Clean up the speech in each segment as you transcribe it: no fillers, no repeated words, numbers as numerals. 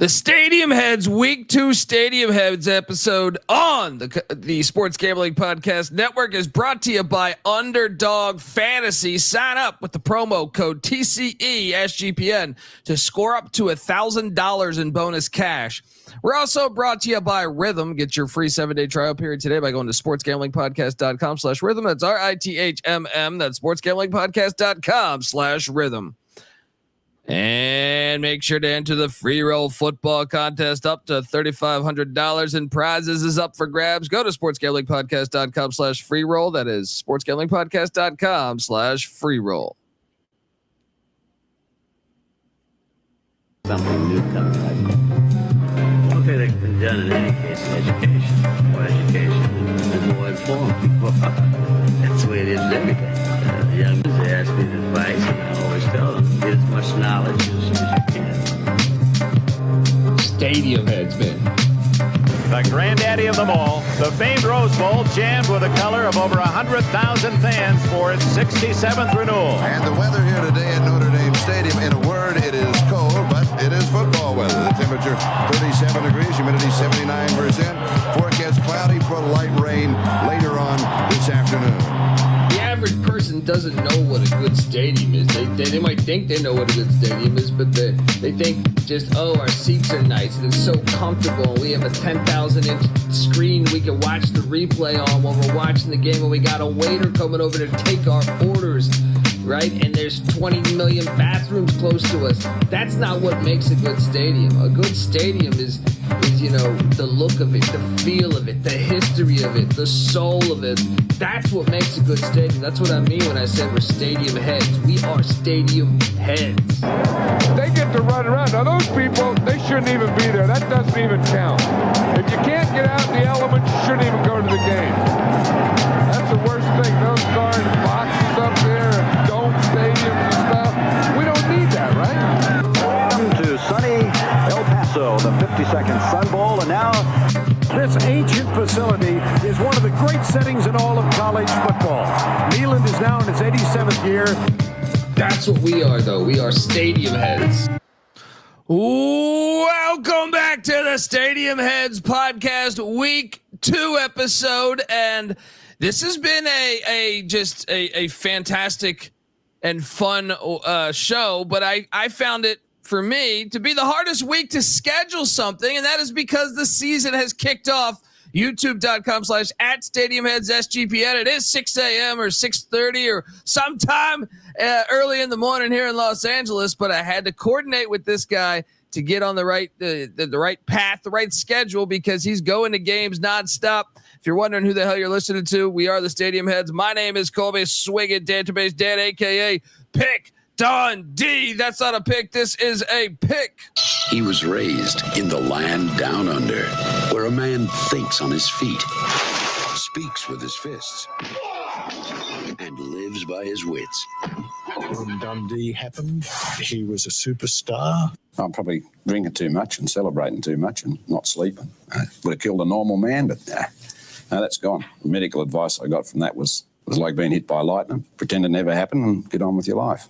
The Stadium Heads Week 2 Stadium Heads episode on the Sports Gambling Podcast Network is brought to you by Underdog Fantasy. Sign up with the promo code TCESGPN to score up to $1,000 in bonus cash. We're also brought to you by Rhythm. Get your free 7-day trial period today by going to sportsgamblingpodcast.com/rhythm. That's RITHMM. That's sportsgamblingpodcast.com/rhythm. And make sure to enter the free roll football contest. Up to $3,500 in prizes is up for grabs. Go to sportsgamblingpodcast.com/free roll. That is sportsgamblingpodcast.com/free roll. Something new coming like that. Okay, that's been done in any case in education. More education and more informed people. That's the way it is with everything. The young men, they ask me advice, and I always tell them, get as much knowledge as you can. Stadium Heads, man. The granddaddy of them all, the famed Rose Bowl, jammed with the color of over 100,000 fans for its 67th renewal. And the weather here today at Notre Dame Stadium, in a word, it is cold, but it is football weather. The temperature 37 degrees, humidity 79%. Forecast cloudy for light rain later on this afternoon. The average person doesn't know what a good stadium is. They might think they know what a good stadium is, but they think just, our seats are nice and it's so comfortable. We have a 10,000-inch screen we can watch the replay on while we're watching the game, and we got a waiter coming over to take our orders, right? And there's 20 million bathrooms close to us. That's not what makes a good stadium. A good stadium is the look of it, the feel of it, the history of it, the soul of it. That's what makes a good stadium. That's what I mean when I say we're stadium heads. We are stadium heads. They get to run around. Now those people, they shouldn't even be there. That doesn't even count. If you can't get out in the elements, you shouldn't even go to the game. That's the worst thing. Those cars, boxes up there, and dome stadiums and stuff. We don't need that, right? Welcome to sunny El Paso, the 52nd Sun Bowl, and now this ancient facility is one of the great settings in all of college football. Neyland is now in its 87th year. That's what we are, though. We are stadium heads. Welcome back to the Stadium Heads Podcast Week 2 episode, and this has been a fantastic and fun show, but I found it, for me, to be the hardest week to schedule something, and that is because the season has kicked off. YouTube.com/@StadiumHeadsSGPN. It is 6 a.m. or 6:30 or sometime early in the morning here in Los Angeles, but I had to coordinate with this guy to get on the right path, the right schedule, because he's going to games nonstop. If you're wondering who the hell you're listening to, we are the Stadium Heads. My name is Colby Swiggin, Database Dan, a.k.a. Pick Dundee. That's not a pick. This is a pick. He was raised in the land down under, where a man thinks on his feet, speaks with his fists, and lives by his wits. When Dundee happened, he was a superstar. I'm probably drinking too much and celebrating too much and not sleeping. Would have killed a normal man, but no, that's gone. The medical advice I got from that was like being hit by lightning. Pretend it never happened and get on with your life.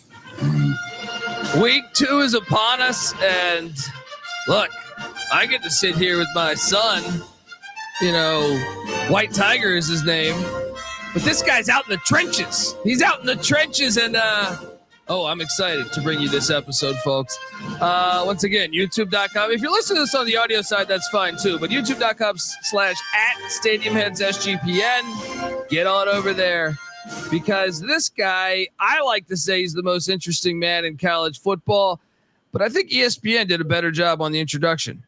Week 2 is upon us, and look, I get to sit here with my son. White Tiger is his name, but this guy's out in the trenches. He's out in the trenches, and I'm excited to bring you this episode, folks. Once again, youtube.com. If you're listening to this on the audio side, that's fine too, but youtube.com/@StadiumHeadsSGPN. Get on over there, because this guy, I like to say he's the most interesting man in college football, but I think ESPN did a better job on the introduction.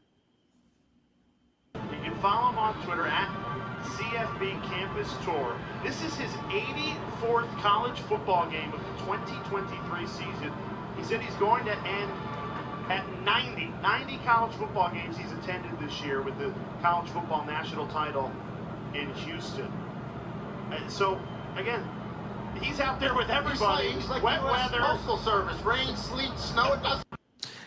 You can follow him on Twitter @CFB Campus Tour. This is his 84th college football game of the 2023 season. He said he's going to end at 90 college football games he's attended this year, with the college football national title in Houston. And so, again, he's out there with everybody. He's like wet the US weather. Postal Service. Rain, sleet, snow, it doesn't.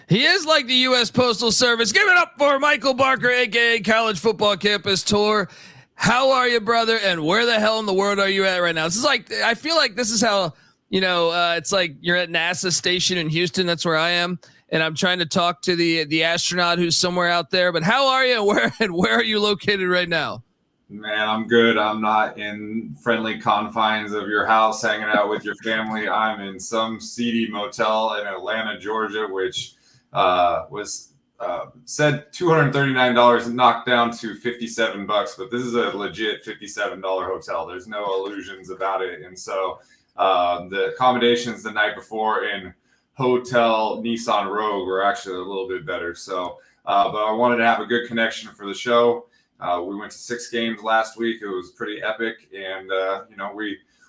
He is like the U.S. Postal Service. Give it up for Michael Barker, a.k.a. College Football Campus Tour. How are you, brother? And where the hell in the world are you at right now? This is like, I feel like this is how, it's like you're at NASA station in Houston. That's where I am. and I'm trying to talk to the astronaut who's somewhere out there. But how are you? Where are you located right now? Man, I'm good. I'm not in friendly confines of your house hanging out with your family. I'm in some seedy motel in Atlanta, Georgia, which was said $239 and knocked down to $57, but this is a legit $57 hotel. There's no illusions about it. And so the accommodations the night before in Hotel Nissan Rogue were actually a little bit better. So, but I wanted to have a good connection for the show. We went to 6 games last week. It was pretty epic. And,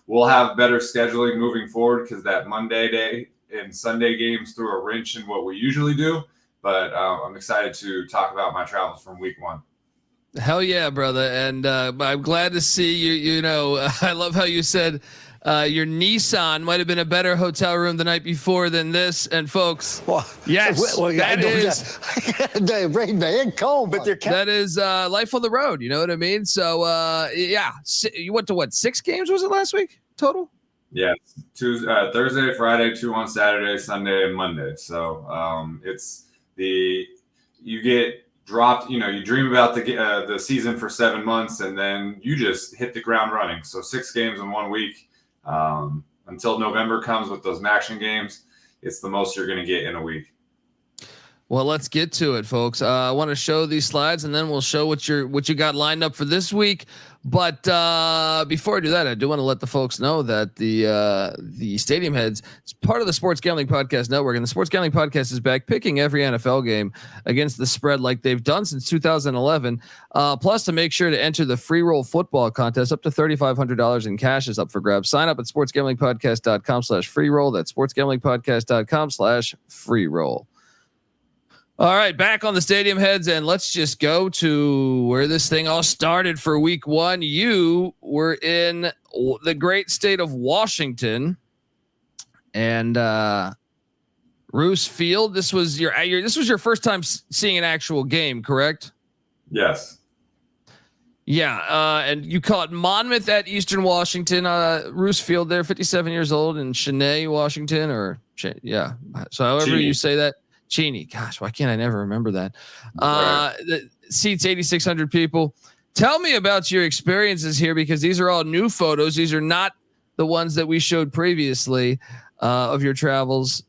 we'll have better scheduling moving forward because that Monday day and Sunday games threw a wrench in what we usually do. But I'm excited to talk about my travels from week 1. Hell yeah, brother. And I'm glad to see you. I love how you said your Nissan might have been a better hotel room the night before than this. And folks, yes, that is cold, but that is life on the road. You know what I mean? So you went to what, 6 games was it last week total? Yeah, Thursday, Friday, 2 on Saturday, Sunday, and Monday. So you get dropped. You dream about the season for 7 months, and then you just hit the ground running. So 6 games in 1 week. Until November comes with those action games, it's the most you're going to get in a week. Well, let's get to it, folks. I want to show these slides, and then we'll show what you got lined up for this week. But before I do that, I do want to let the folks know that the Stadium Heads is part of the Sports Gambling Podcast Network, and the Sports Gambling Podcast is back picking every NFL game against the spread like they've done since 2011. Plus, to make sure to enter the free roll football contest, up to $3,500 in cash is up for grabs. Sign up at sportsgamblingpodcast.com/free roll. That's sportsgamblingpodcast.com/free roll. All right, back on the Stadium Heads, and let's just go to where this thing all started for week 1. You were in the great state of Washington, and Roos Field. This was your first time seeing an actual game, correct? Yes. Yeah, and you caught Monmouth at Eastern Washington. Roos Field there, 57 years old, in Cheney, Washington, so however you say that. Cheney. Gosh, why can't I never remember that? The seats 8,600 people. Tell me about your experiences here, because these are all new photos. These are not the ones that we showed previously of your travels.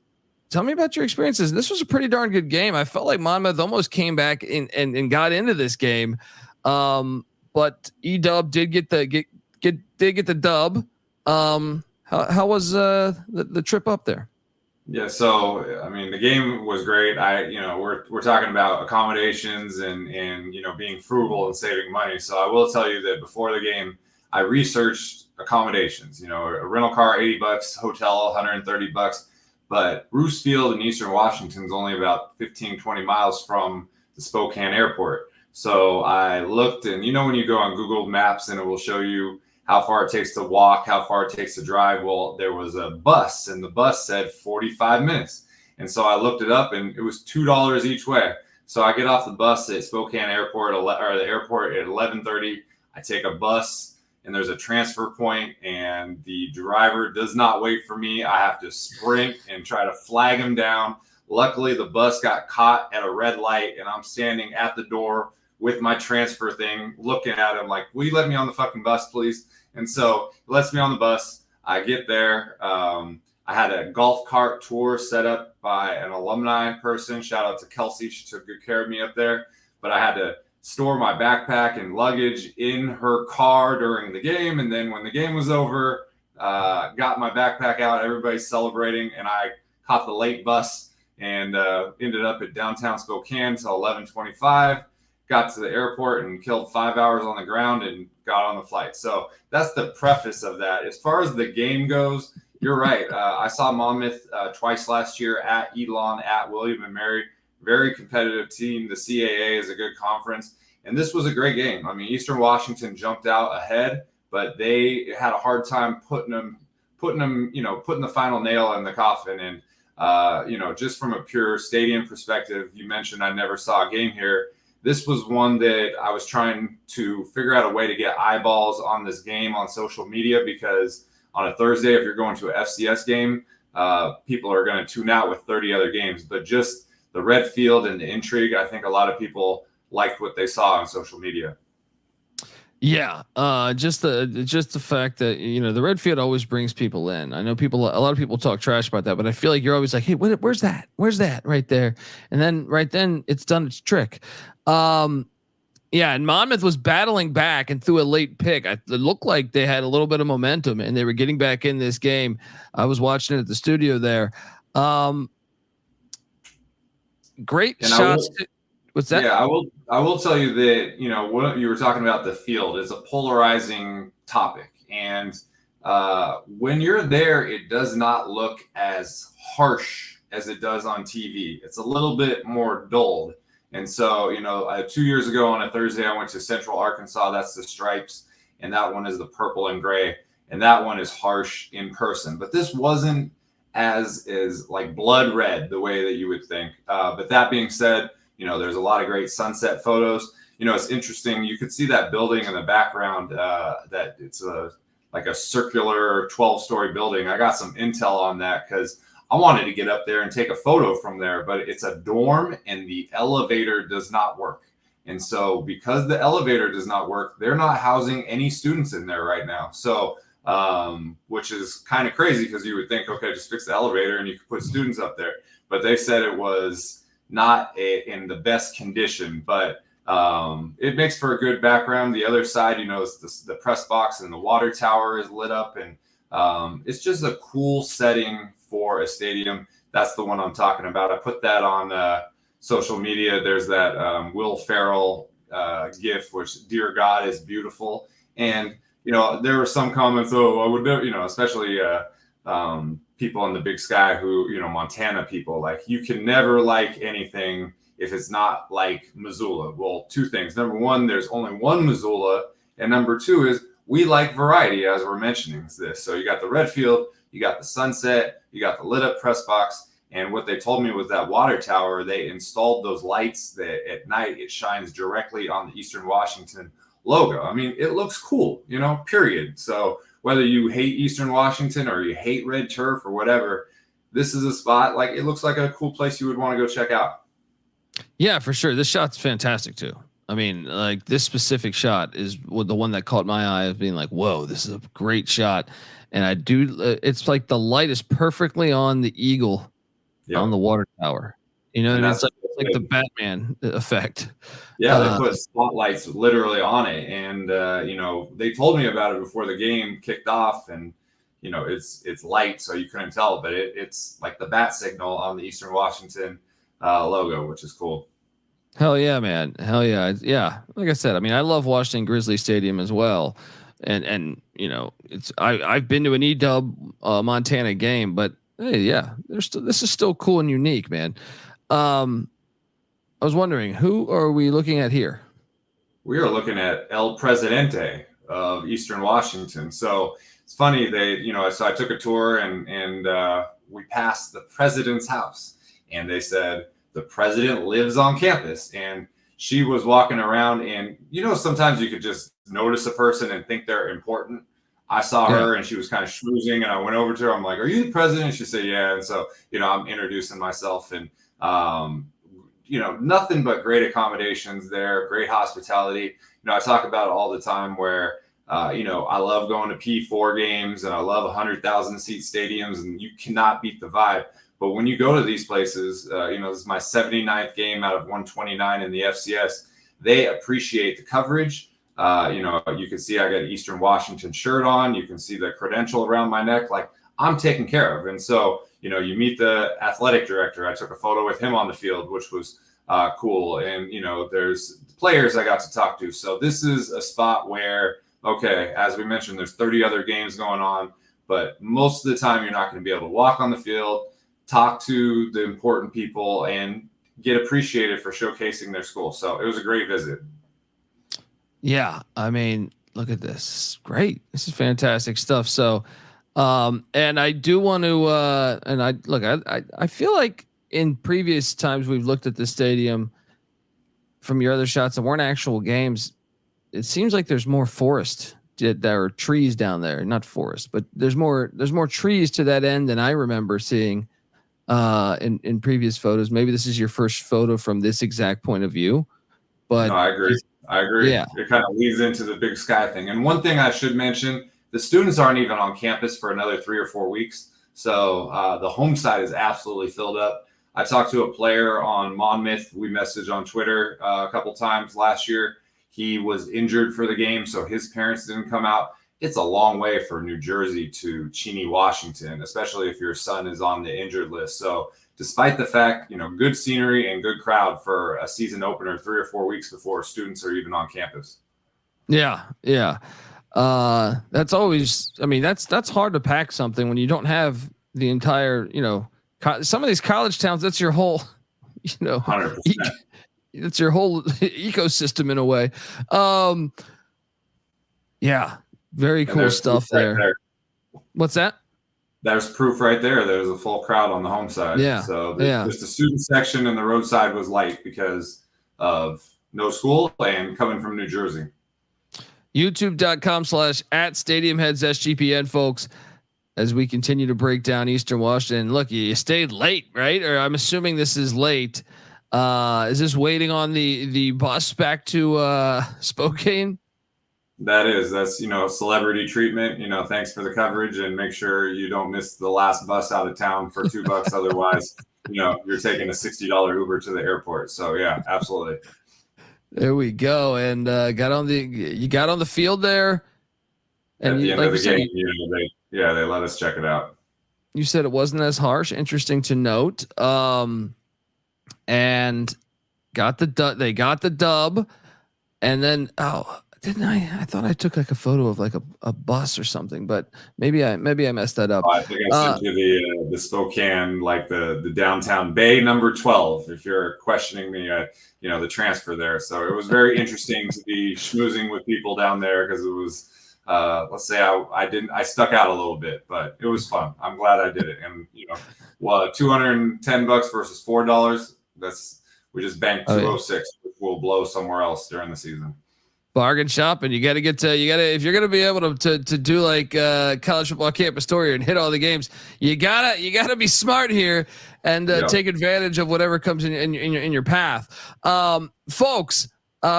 Tell me about your experiences. This was a pretty darn good game. I felt like Monmouth almost came back and got into this game, but E-Dub did get the dub. How was the trip up there? Yeah, so I mean, the game was great. We're talking about accommodations and being frugal and saving money. So I will tell you that before the game, I researched accommodations. A rental car $80, hotel $130, but Roos Field in Eastern Washington is only about 15-20 miles from the Spokane airport. So I looked, and when you go on Google Maps and it will show you how far it takes to walk, how far it takes to drive. Well, there was a bus, and the bus said 45 minutes. And so I looked it up, and it was $2 each way. So I get off the bus at Spokane Airport, or the airport, at 11:30. I take a bus, and there's a transfer point, and the driver does not wait for me. I have to sprint and try to flag him down. Luckily, the bus got caught at a red light, and I'm standing at the door with my transfer thing, looking at him like, will you let me on the fucking bus, please? And so he lets me on the bus. I get there. I had a golf cart tour set up by an alumni person. Shout out to Kelsey. She took good care of me up there. But I had to store my backpack and luggage in her car during the game. And then when the game was over, got my backpack out. Everybody's celebrating. And I caught the late bus and ended up at downtown Spokane till 11:25. Got to the airport and killed 5 hours on the ground and got on the flight. So that's the preface of that. As far as the game goes, you're right. I saw Monmouth twice last year at Elon, at William & Mary. Very competitive team. The CAA is a good conference. And this was a great game. I mean, Eastern Washington jumped out ahead, but they had a hard time putting the final nail in the coffin. And, just from a pure stadium perspective, you mentioned I never saw a game here. This was one that I was trying to figure out a way to get eyeballs on this game on social media, because on a Thursday, if you're going to an FCS game, people are going to tune out with 30 other games. But just the red field and the intrigue. I think a lot of people liked what they saw on social media. Yeah, just the fact that the red field always brings people in. I know a lot of people talk trash about that, but I feel like you're always like, hey, where's that? Where's that right there? And then right then it's done its trick. Yeah, and Monmouth was battling back and threw a late pick. It looked like they had a little bit of momentum and they were getting back in this game. I was watching it at the studio there. Great And shots. What's that? Yeah, I will tell you that, what you were talking about, the field is a polarizing topic. And when you're there, it does not look as harsh as it does on TV. It's a little bit more dulled. And so, 2 years ago on a Thursday, I went to Central Arkansas. That's the Stripes. And that one is the purple and gray. And that one is harsh in person. But this wasn't as like blood red the way that you would think. But that being said, there's a lot of great sunset photos. It's interesting. You could see that building in the background, that it's like a circular 12-story building. I got some intel on that because I wanted to get up there and take a photo from there, but it's a dorm and the elevator does not work. And so because the elevator does not work, they're not housing any students in there right now. So, which is kind of crazy because you would think, okay, just fix the elevator and you could put students up there. But they said it was not in the best condition, but it makes for a good background. The other side, is the press box and the water tower is lit up, and it's just a cool setting for a stadium. That's the one I'm talking about. I put that on social media. There's that Will Ferrell gif, which, dear God, is beautiful. And there were some comments, I would never, especially people in the Big Sky who, Montana people, like, you can never like anything if it's not like Missoula. Well, two things. Number one, there's only one Missoula. And number two is we like variety, as we're mentioning this. So you got the red field, you got the sunset, you got the lit up press box. And what they told me was that water tower, they installed those lights that at night it shines directly on the Eastern Washington logo. I mean, it looks cool, period. So whether you hate Eastern Washington or you hate red turf or whatever, this is a spot, like, it looks like a cool place you would want to go check out. Yeah, for sure. This shot's fantastic too. I mean, like, this specific shot is the one that caught my eye of being like, whoa, this is a great shot. And I do, it's like the light is perfectly on the eagle on the water tower. And it's like the Batman effect. Yeah, they put spotlights literally on it. And, they told me about it before the game kicked off. And, it's light, so you couldn't tell. But it's like the bat signal on the Eastern Washington logo, which is cool. Hell yeah, man. Hell yeah. Yeah. Like I said, I mean, I love Washington Grizzly Stadium as well. And it's I've been to an EW Montana game, but hey, yeah, this is still cool and unique, man. I was wondering, who are we looking at here? We are looking at El Presidente of Eastern Washington. So it's funny, so I took a tour and we passed the president's house, and they said the president lives on campus. And she was walking around, and sometimes you could just notice a person and think they're important. I saw her and she was kind of schmoozing, and I went over to her. I'm like, "Are you the president?" She said, "Yeah." And so, I'm introducing myself, and nothing but great accommodations there, great hospitality. I talk about it all the time where, I love going to P4 games, and I love 100,000 seat stadiums, and you cannot beat the vibe. But when you go to these places, this is my 79th game out of 129 in the FCS. They appreciate the coverage. You can see I got an Eastern Washington shirt on. You can see the credential around my neck. Like, I'm taken care of. And so, you meet the athletic director. I took a photo with him on the field, which was cool. And, there's players I got to talk to. So this is a spot where, okay, as we mentioned, there's 30 other games going on, but most of the time you're not going to be able to walk on the field, talk to the important people, and get appreciated for showcasing their school. So it was a great visit. Yeah. I mean, look at this. Great. This is fantastic stuff. So, and I do want to, I feel like in previous times we've looked at the stadium from your other shots that weren't actual games. It seems like there's more forest. There are trees down there, not forest, but there's more trees to that end than I remember seeing. in previous photos. Maybe this is your first photo from this exact point of view, but no, I agree. Yeah. It kind of leads into the Big Sky thing. And one thing I should mention, the students aren't even on campus for another 3 or 4 weeks. So the home side is absolutely filled up. I talked to a player on Monmouth. We messaged on Twitter a couple times last year. He was injured for the game, so his parents didn't come out. It's a long way for New Jersey to Cheney, Washington, especially if your son is on the injured list. So despite the fact, good scenery and good crowd for a season opener 3 or 4 weeks before students are even on campus. Yeah. That's always, that's hard to pack something when you don't have the entire, some of these college towns, that's your whole, 100%. It's your whole ecosystem in a way. Yeah. Very cool stuff there. What's that? There's proof right there. There's a full crowd on the home side. Yeah. So just the student section and the roadside was light because of no school and coming from New Jersey. YouTube.com/@StadiumHeadsSGPN, folks, as we continue to break down Eastern Washington. Look, you stayed late, right? Or I'm assuming this is late. Is this waiting on the bus back to Spokane? That's celebrity treatment. Thanks for the coverage, and make sure you don't miss the last bus out of town for $2. Otherwise, you're taking a $60 Uber to the airport. So yeah, absolutely. There we go. And you got on the field there. And at the end of the game, they let us check it out. You said it wasn't as harsh. Interesting to note. And they got the dub, and then didn't I? I thought I took like a photo of like a bus or something, but maybe I messed that up. I think I sent you the Spokane, like the downtown Bay number 12. If you're questioning me, the transfer there. So it was very interesting to be schmoozing with people down there because it was. Let's say I stuck out a little bit, but it was fun. I'm glad I did it. And $210 versus $4. We just banked 206, which will blow somewhere else during the season. Bargain shopping. You got to if you're going to be able to do like college football campus tour and hit all the games, you gotta be smart here and take advantage of whatever comes in your path. Folks,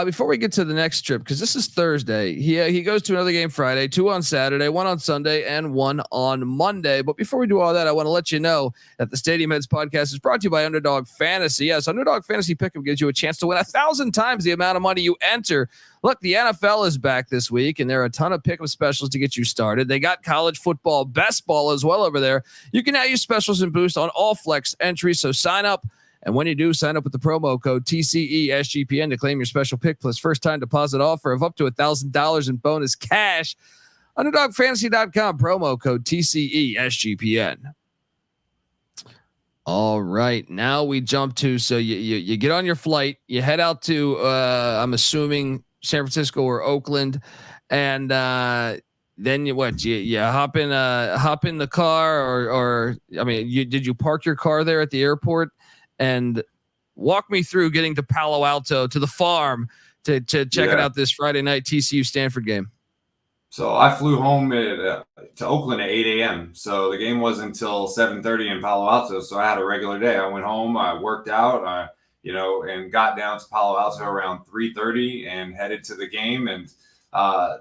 before we get to the next trip, because this is Thursday, he goes to another game Friday, 2 on Saturday, 1 on Sunday, and 1 on Monday. But before we do all that, I want to let you know that the Stadium Heads podcast is brought to you by Underdog Fantasy. Yes, Underdog Fantasy Pick'em gives you a chance to win 1,000 times the amount of money you enter. Look, the NFL is back this week, and there are a ton of pick'em specials to get you started. They got college football, best ball as well over there. You can now use specials and boost on all flex entries, so sign up. And when you do, sign up with the promo code TCESGPN to claim your special pick plus first-time deposit offer of up to $1,000 in bonus cash. UnderdogFantasy.com, promo code TCESGPN. All right, now we jump to, so you get on your flight, you head out to, I'm assuming San Francisco or Oakland, and then you hop in the car, or did you park your car there at the airport? And walk me through getting to Palo Alto, to the farm, to check it out this Friday night TCU Stanford game. So I flew home to Oakland at 8 a.m. So the game wasn't until 7:30 in Palo Alto. So I had a regular day. I went home, I worked out, and got down to Palo Alto around 3:30 and headed to the game. And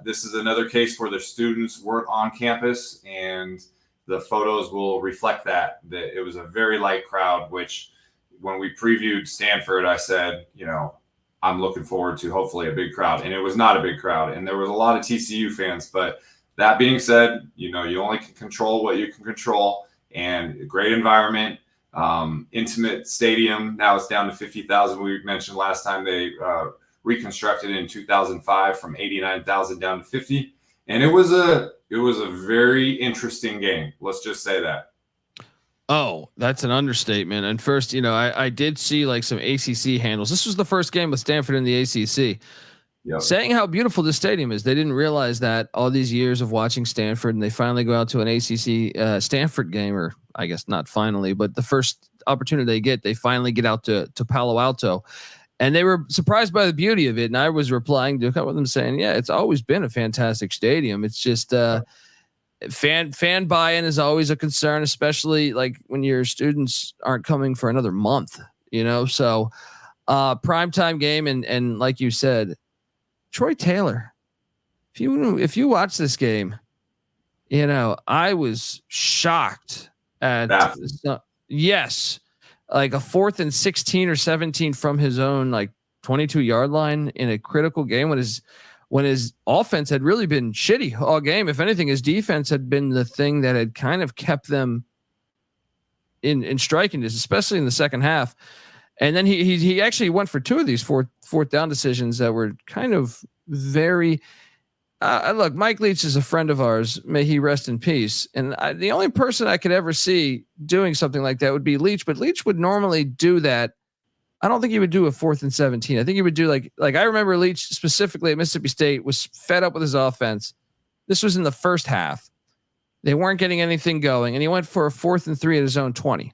this is another case where the students weren't on campus, and the photos will reflect that it was a very light crowd, which when we previewed Stanford, I said, I'm looking forward to hopefully a big crowd. And it was not a big crowd. And there was a lot of TCU fans. But that being said, you only can control what you can control. And great environment, intimate stadium. Now it's down to 50,000. We mentioned last time they reconstructed in 2005 from 89,000 down to 50. And it was a very interesting game. Let's just say that. Oh, that's an understatement. And first, I did see like some ACC handles. This was the first game with Stanford in the ACC. Yep. Saying how beautiful the stadium is. They didn't realize that all these years of watching Stanford, and they finally go out to an ACC Stanford game, or I guess not finally, but the first opportunity they get, they finally get out to Palo Alto. And they were surprised by the beauty of it. And I was replying to a couple of them saying, yeah, it's always been a fantastic stadium. It's just fan buy-in is always a concern, especially like when your students aren't coming for another month, so primetime game. And like you said, Troy Taylor, if you watch this game, I was shocked at yes, like a 4th and 16 or 17 from his own, like 22-yard line in a critical game when his offense had really been shitty all game. If anything, his defense had been the thing that had kind of kept them in striking distance, especially in the second half. And then he actually went for 2 of these fourth down decisions that were kind of very. Look, Mike Leach is a friend of ours. May he rest in peace. And the only person I could ever see doing something like that would be Leach. But Leach would normally do that. I don't think he would do a 4th and 17. I think he would do like I remember Leach specifically at Mississippi State was fed up with his offense. This was in the first half. They weren't getting anything going, and he went for a 4th and 3 at his own 20.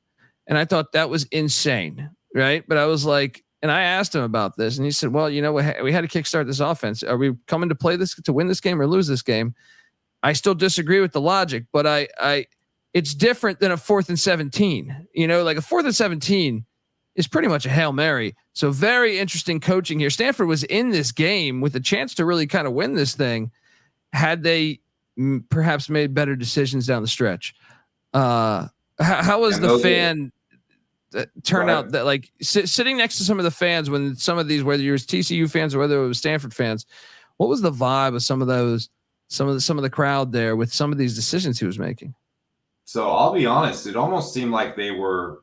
And I thought that was insane, right? But I was like, and I asked him about this, and he said, well, we had to kickstart this offense. Are we coming to play this to win this game or lose this game? I still disagree with the logic, but it's different than a 4th and 17. Like a 4th and 17 is pretty much a Hail Mary. So very interesting coaching here. Stanford was in this game with a chance to really kind of win this thing had they perhaps made better decisions down the stretch. How was the fan turnout that like sitting next to some of the fans when some of these, whether you're TCU fans or whether it was Stanford fans, what was the vibe of some of the crowd there with some of these decisions he was making? So I'll be honest, it almost seemed like they were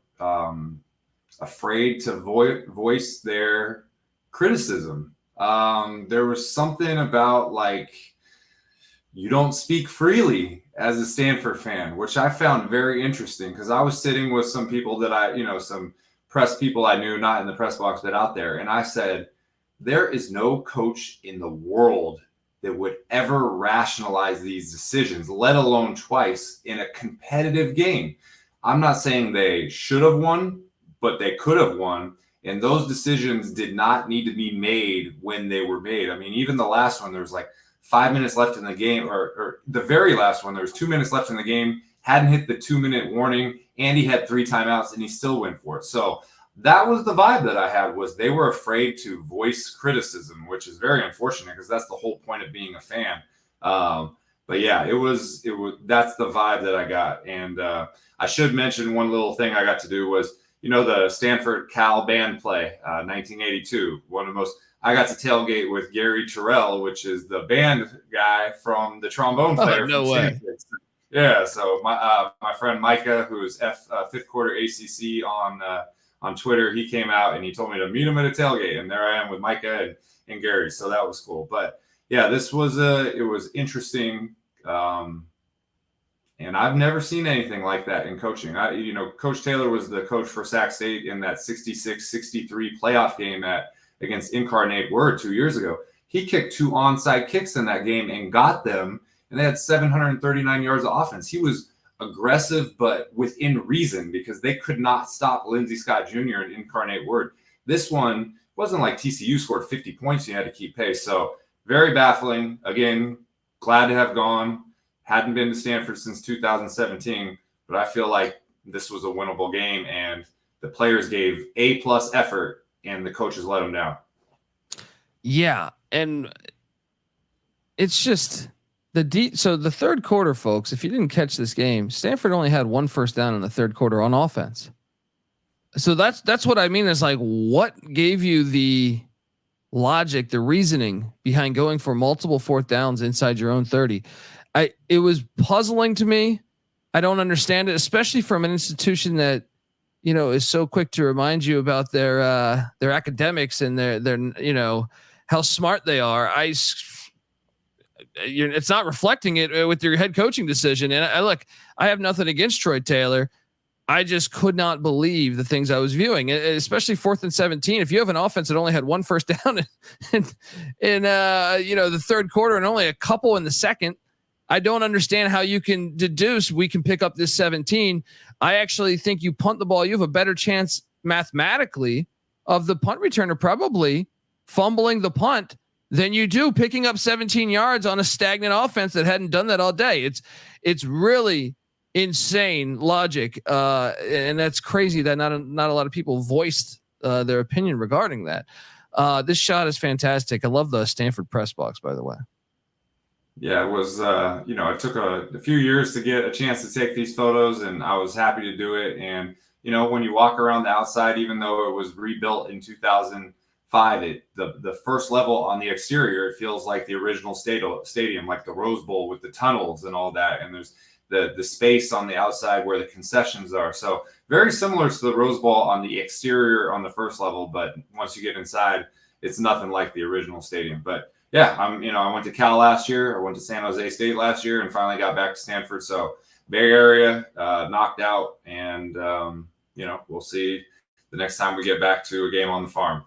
afraid to voice their criticism. There was something about like, you don't speak freely as a Stanford fan, which I found very interesting because I was sitting with some people that some press people I knew, not in the press box, but out there. And I said, there is no coach in the world that would ever rationalize these decisions, let alone twice in a competitive game. I'm not saying they should have won, but they could have won. And those decisions did not need to be made when they were made. I mean, even the last one, there was like 5 minutes left in the game, or the very last one, there was 2 minutes left in the game, hadn't hit the 2-minute warning, and he had 3 timeouts, and he still went for it. So that was the vibe that I had, was they were afraid to voice criticism, which is very unfortunate because that's the whole point of being a fan. But yeah, it was that's the vibe that I got. And I should mention one little thing I got to do was, the Stanford Cal band play, 1982, one of the most. I got to tailgate with Gary Terrell, which is the band guy from the trombone player. No way. Yeah. So my friend Micah, who's fifth quarter ACC on Twitter, he came out and he told me to meet him at a tailgate, and there I am with Micah and Gary. So that was cool. But yeah, it was interesting. And I've never seen anything like that in coaching. Coach Taylor was the coach for Sac State in that 66-63 playoff game against Incarnate Word 2 years ago. He kicked 2 onside kicks in that game and got them, and they had 739 yards of offense. He was aggressive, but within reason, because they could not stop Lindsey Scott Jr. and Incarnate Word. This one wasn't like TCU scored 50 points. You had to keep pace. So very baffling. Again, glad to have gone. Hadn't been to Stanford since 2017, but I feel like this was a winnable game, and the players gave A+ effort, and the coaches let them down. Yeah, and it's just so the third quarter, folks, if you didn't catch this game, Stanford only had 1 first down in the third quarter on offense. So that's what I mean is like, what gave you the logic, the reasoning behind going for multiple 4th downs inside your own 30? It was puzzling to me. I don't understand it, especially from an institution that, is so quick to remind you about their academics and their how smart they are. It's not reflecting it with your head coaching decision. And I have nothing against Troy Taylor. I just could not believe the things I was viewing, especially 4th and 17. If you have an offense that only had 1 first down in the third quarter and only a couple in the second, I don't understand how you can deduce we can pick up this 17. I actually think you punt the ball, you have a better chance mathematically of the punt returner probably fumbling the punt than you do picking up 17 yards on a stagnant offense that hadn't done that all day. It's really insane logic, and that's crazy that not a lot of people voiced their opinion regarding that. This shot is fantastic. I love the Stanford press box, by the way. Yeah, it was, it took a few years to get a chance to take these photos, and I was happy to do it. And, when you walk around the outside, even though it was rebuilt in 2005, the first level on the exterior, it feels like the original stadium, like the Rose Bowl with the tunnels and all that. And there's the space on the outside where the concessions are. So very similar to the Rose Bowl on the exterior on the first level, but once you get inside, it's nothing like the original stadium. But yeah, I went to Cal last year. I went to San Jose State last year and finally got back to Stanford. So Bay Area, knocked out. And, we'll see the next time we get back to a game on the farm.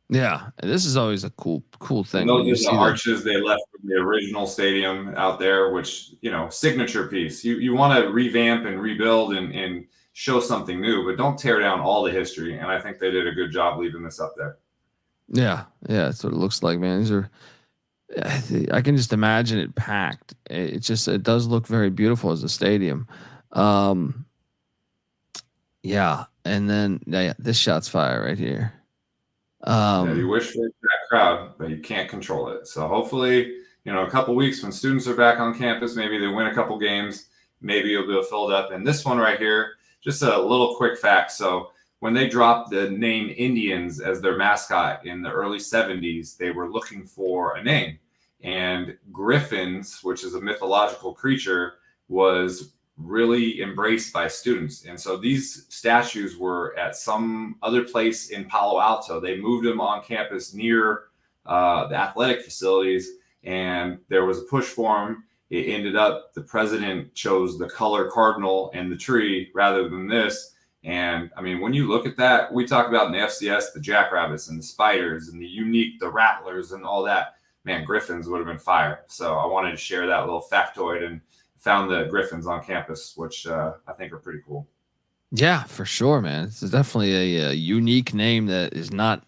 Yeah. And this is always a cool thing. And those are the arches they left from the original stadium out there, which, signature piece. You want to revamp and rebuild and show something new, but don't tear down all the history. And I think they did a good job leaving this up there. Yeah, that's what it looks like, man. These are, I can just imagine it packed. It does look very beautiful as a stadium. Yeah, and then this shot's fire right here. You wish for that crowd, but you can't control it. So hopefully, a couple weeks when students are back on campus, maybe they win a couple games, maybe you'll be filled up. And this one right here, just a little quick fact. So when they dropped the name Indians as their mascot in the early 70s, they were looking for a name. And Griffins, which is a mythological creature, was really embraced by students. And so these statues were at some other place in Palo Alto. They moved them on campus near the athletic facilities, and there was a push for them. It ended up the president chose the color cardinal and the tree rather than this. And I mean, when you look at that, we talk about in the FCS, the jackrabbits and the spiders and the rattlers and all that, man, Griffins would have been fire. So I wanted to share that little factoid and found the Griffins on campus, which I think are pretty cool. Yeah, for sure, man. It's definitely a unique name that is not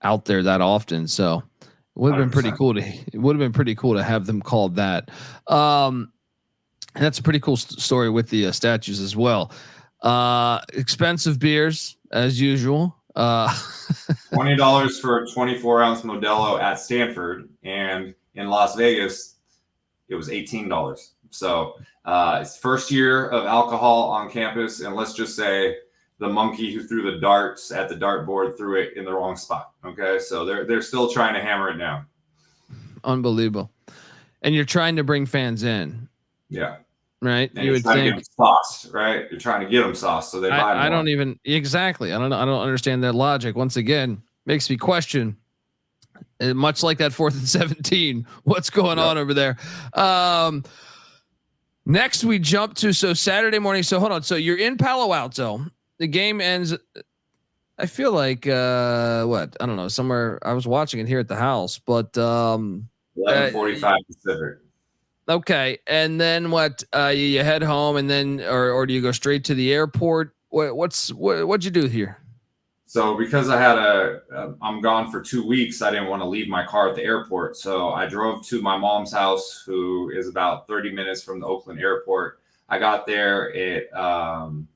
out there that often. So it would have been pretty cool to have them called that. And that's a pretty cool story with the statues as well. Expensive beers as usual. $20 for a 24-ounce Modelo at Stanford, and in Las Vegas, it was $18. So it's first year of alcohol on campus, and let's just say the monkey who threw the darts at the dartboard threw it in the wrong spot. Okay, so they're still trying to hammer it down. Unbelievable, and you're trying to bring fans in. Yeah. Right. And you would think sauce, right? You're trying to get them sauce, so they buy more. I don't even exactly. I don't understand that logic. Once again, makes me question. Much like that 4th and 17, what's going on over there? Next, we jump to Saturday morning. So hold on. So you're in Palo Alto. The game ends. I feel like what? I don't know. Somewhere I was watching it here at the house, but 11:45 Pacific. Okay, and then what? You head home, and then, or do you go straight to the airport? What'd you do here? So because I had I'm gone for 2 weeks, I didn't want to leave my car at the airport. So I drove to my mom's house, who is about 30 minutes from the Oakland airport. I got there at 1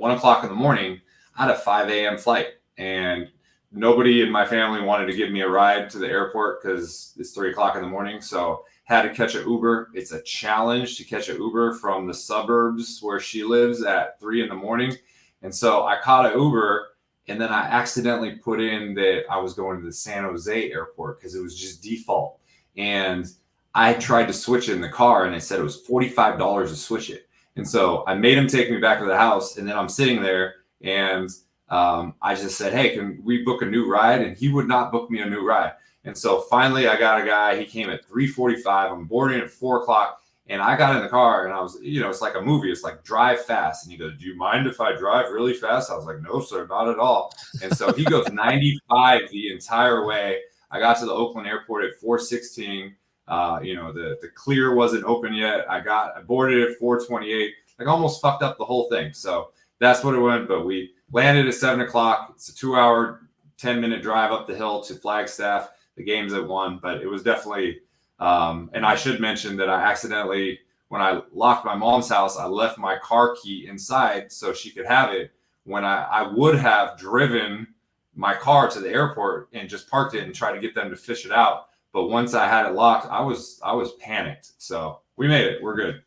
o'clock in the morning. I had a 5 a.m. flight, and nobody in my family wanted to give me a ride to the airport because it's 3 o'clock in the morning. So had to catch an Uber. It's a challenge to catch an Uber from the suburbs where she lives at 3 in the morning. And so I caught an Uber, and then I accidentally put in that I was going to the San Jose airport because it was just default. And I tried to switch it in the car, and it said it was $45 to switch it. And so I made him take me back to the house, and then I'm sitting there, and I just said, hey, can we book a new ride? And he would not book me a new ride. And so finally I got a guy. He came at 3:45. I'm boarding at 4 o'clock. And I got in the car, and I was, it's like a movie. It's like drive fast. And he goes, do you mind if I drive really fast? I was like, no, sir, not at all. And so he goes 95 the entire way. I got to the Oakland airport at 4:16. The clear wasn't open yet. I boarded at 4:28. Like almost fucked up the whole thing. So that's what it went. But we landed at 7 o'clock. It's a 2-hour, 10-minute drive up the hill to Flagstaff. the games that won, but it was definitely. And I should mention that I accidentally, when I locked my mom's house, I left my car key inside so she could have it. When I would have driven my car to the airport and just parked it and tried to get them to fish it out. But once I had it locked, I was panicked. So we made it. We're good.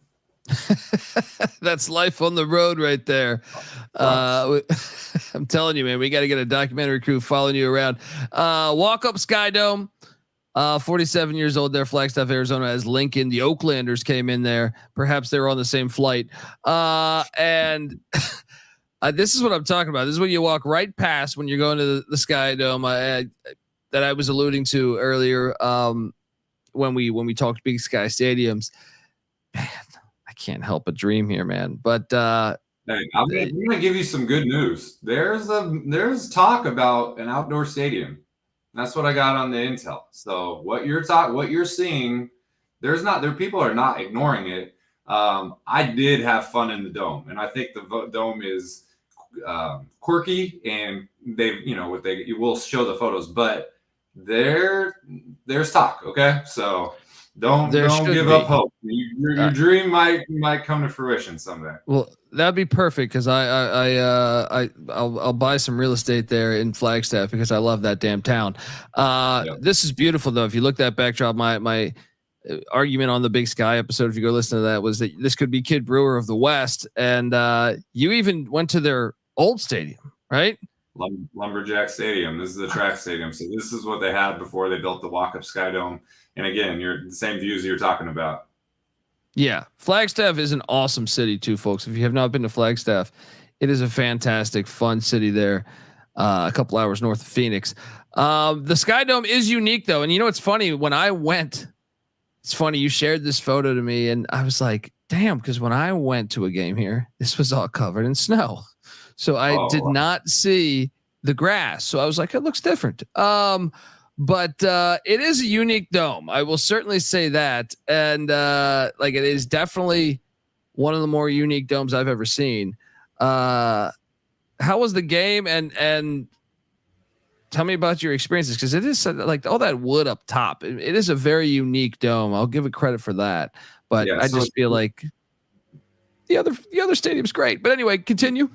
That's life on the road right there. I'm telling you, man, we got to get a documentary crew following you around. Walk up Sky Dome. 47 years old there, Flagstaff, Arizona, as Lincoln. The Oaklanders came in there. Perhaps they were on the same flight. And this is what I'm talking about. This is what you walk right past when you're going to the Sky Dome that I was alluding to earlier when we talked Big Sky Stadiums. Man, I can't help but dream here, man. But hey, I'm gonna give you some good news. There's talk about an outdoor stadium. That's what I got on the intel. So what you're seeing, people are not ignoring it. I did have fun in the dome, and I think the dome is quirky, and you will show the photos, but there's talk. Okay, so don't give up hope. Your dream might come to fruition someday. Well, that'd be perfect because I'll buy some real estate there in Flagstaff because I love that damn town. This is beautiful though. If you look at that backdrop, my argument on the Big Sky episode, if you go listen to that, was that this could be Kid Brewer of the West, and you even went to their old stadium, right? Lumberjack Stadium. This is the track stadium. So this is what they had before they built the walk-up Sky Dome. And again, you're the same views you're talking about. Yeah. Flagstaff is an awesome city too, folks. If you have not been to Flagstaff, it is a fantastic, fun city there. A couple hours north of Phoenix. The Sky Dome is unique though. And you know, it's funny when I went, it's funny. You shared this photo to me and I was like, damn. Cause when I went to a game here, this was all covered in snow. So I did not see the grass. So I was like, it looks different. But it is a unique dome. I will certainly say that. And it is definitely one of the more unique domes I've ever seen. How was the game? And tell me about your experiences. Cause it is like all that wood up top. It is a very unique dome. I'll give it credit for that. But I just feel like the other stadium's great. But anyway, continue.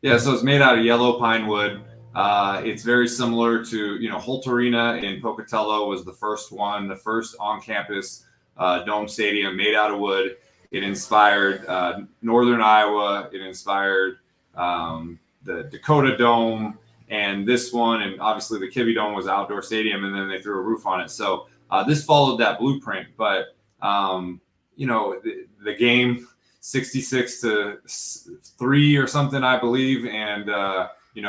Yeah, so it's made out of yellow pine wood. It's very similar to, Holt Arena in Pocatello was the first on-campus dome stadium made out of wood. It inspired Northern Iowa. It inspired the Dakota Dome and this one. And obviously the Kibbe Dome was an outdoor stadium, and then they threw a roof on it. So this followed that blueprint. But, the game, 66-3 or something, I believe. And,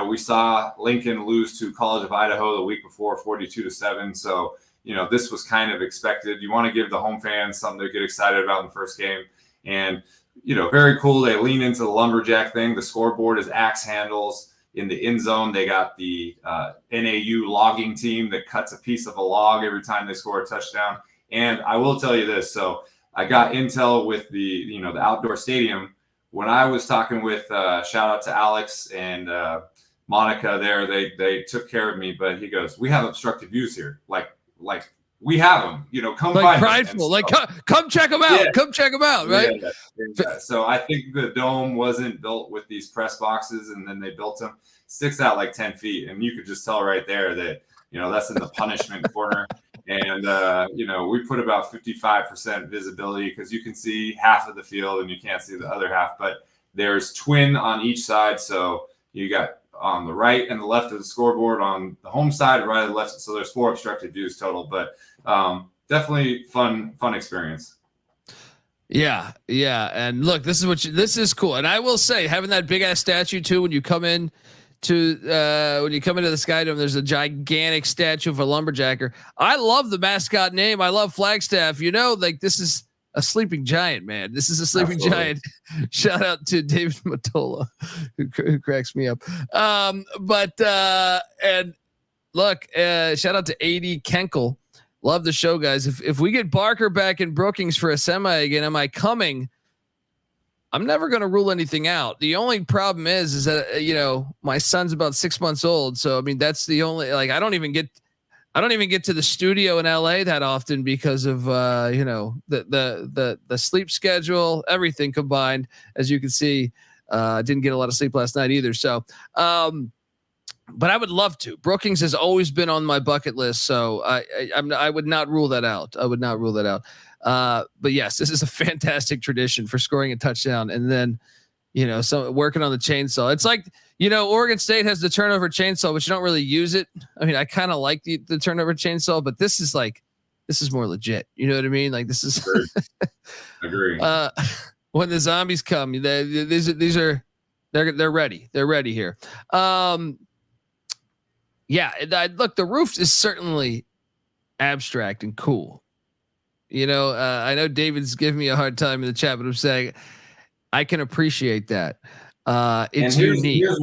we saw Lincoln lose to College of Idaho the week before, 42-7. So, this was kind of expected. You want to give the home fans something to get excited about in the first game. And, very cool. They lean into the lumberjack thing. The scoreboard is axe handles. In the end zone, they got the NAU logging team that cuts a piece of a log every time they score a touchdown. And I will tell you this. So I got intel with the outdoor stadium. When I was talking with shout out to Alex and Monica there, they took care of me, but he goes, we have obstructed views here. Like we have them, come like find prideful, them. Come check them out. Yeah. Come check them out. Right. Yeah. So I think the dome wasn't built with these press boxes, and then they built them. Sticks out like 10 feet. And you could just tell right there that, that's in the punishment corner. And, we put about 55% visibility because you can see half of the field and you can't see the other half, but there's twin on each side. So you got on the right and the left of the scoreboard on the home side, right and the left. So there's 4 obstructed views total, but definitely fun experience. Yeah. Yeah. And look, this is cool. And I will say, having that big ass statue too, when you come in to when you come into the Sky Dome, there's a gigantic statue of a lumberjacker. I love the mascot name. I love Flagstaff. This is a sleeping giant, man. This is a sleeping giant. Shout out to David Matola, who cracks me up. And look, shout out to AD Kenkel. Love the show, guys. If we get Barker back in Brookings for a semi again, am I coming? I'm never going to rule anything out. The only problem is that, my son's about 6 months old. So, I mean, that's the only, I don't even get I don't even get to the studio in LA that often because of the sleep schedule, everything combined. As you can see, didn't get a lot of sleep last night either. So, but I would love to. Brookings has always been on my bucket list, so I would not rule that out. I would not rule that out. But yes, this is a fantastic tradition for scoring a touchdown and then, so working on the chainsaw. It's like, Oregon State has the turnover chainsaw, but you don't really use it. I mean, I kind of like the turnover chainsaw, but this is more legit. You know what I mean? Like this is. Agree. When the zombies come, these are they're ready. They're ready here. Yeah, look, the roof is certainly abstract and cool. I know David's giving me a hard time in the chat, but I'm saying I can appreciate that. It's unique. Here's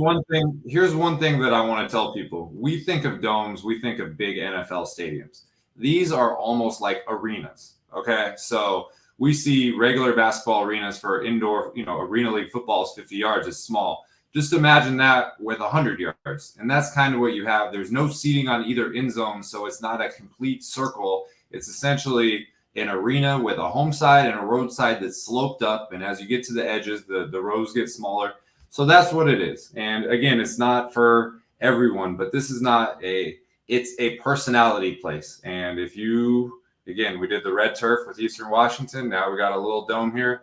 one thing that I want to tell people. We think of domes, we think of big NFL stadiums. These are almost like arenas. Okay, so we see regular basketball arenas for indoor, Arena League football is 50 yards. It's small. Just imagine that with 100 yards. And that's kind of what you have. There's no seating on either end zone, so it's not a complete circle. It's essentially an arena with a home side and a road side that's sloped up. And as you get to the edges, the rows get smaller. So that's what it is. And again, it's not for everyone, but this is not it's a personality place. And if you, again, we did the red turf with Eastern Washington. Now we got a little dome here.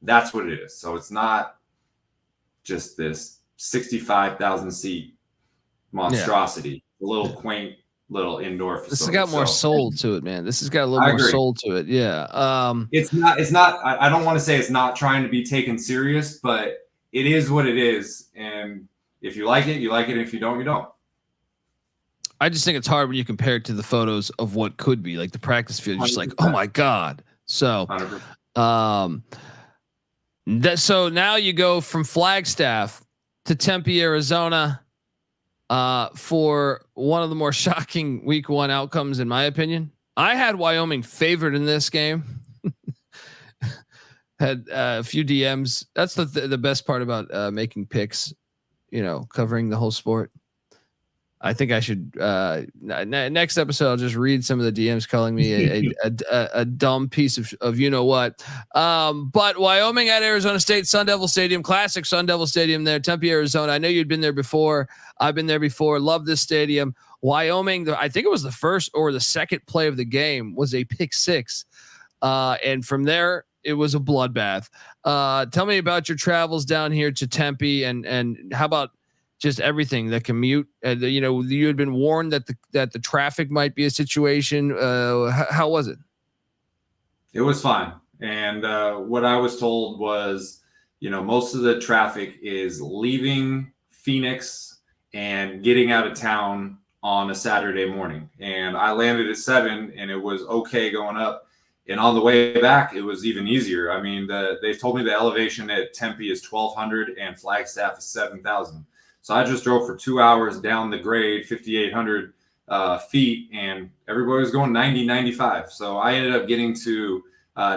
That's what it is. So it's not just this 65,000 seat monstrosity, a little quaint little indoor facility. This has got more soul to it, man. This has got a little more soul to it. Yeah. It's not, I don't want to say it's not trying to be taken serious, but it is what it is. And if you like it, you like it. If you don't, you don't. I just think it's hard when you compare it to the photos of what could be like the practice field. You're just like, oh my God. So, 100%. So now you go from Flagstaff to Tempe, Arizona, for one of the more shocking week one outcomes, in my opinion. I had Wyoming favored in this game. Had a few DMs. That's the best part about making picks, covering the whole sport. I think I should next episode I'll just read some of the DMs calling me a dumb piece of what. But Wyoming at Arizona State, Sun Devil Stadium, classic Sun Devil Stadium there, Tempe, Arizona. I know you'd been there before. I've been there before. Love this stadium. Wyoming, I think it was the first or the second play of the game was a pick six. And from there it was a bloodbath. Tell me about your travels down here to Tempe and how about just everything, the commute. You had been warned that the traffic might be a situation. How was it? It was fine. And what I was told was, most of the traffic is leaving Phoenix and getting out of town on a Saturday morning. And I landed at 7 and it was okay going up. And on the way back, it was even easier. I mean, they told me the elevation at Tempe is 1,200 and Flagstaff is 7,000. So I just drove for 2 hours down the grade, 5,800 feet, and everybody was going 90, 95. So I ended up getting to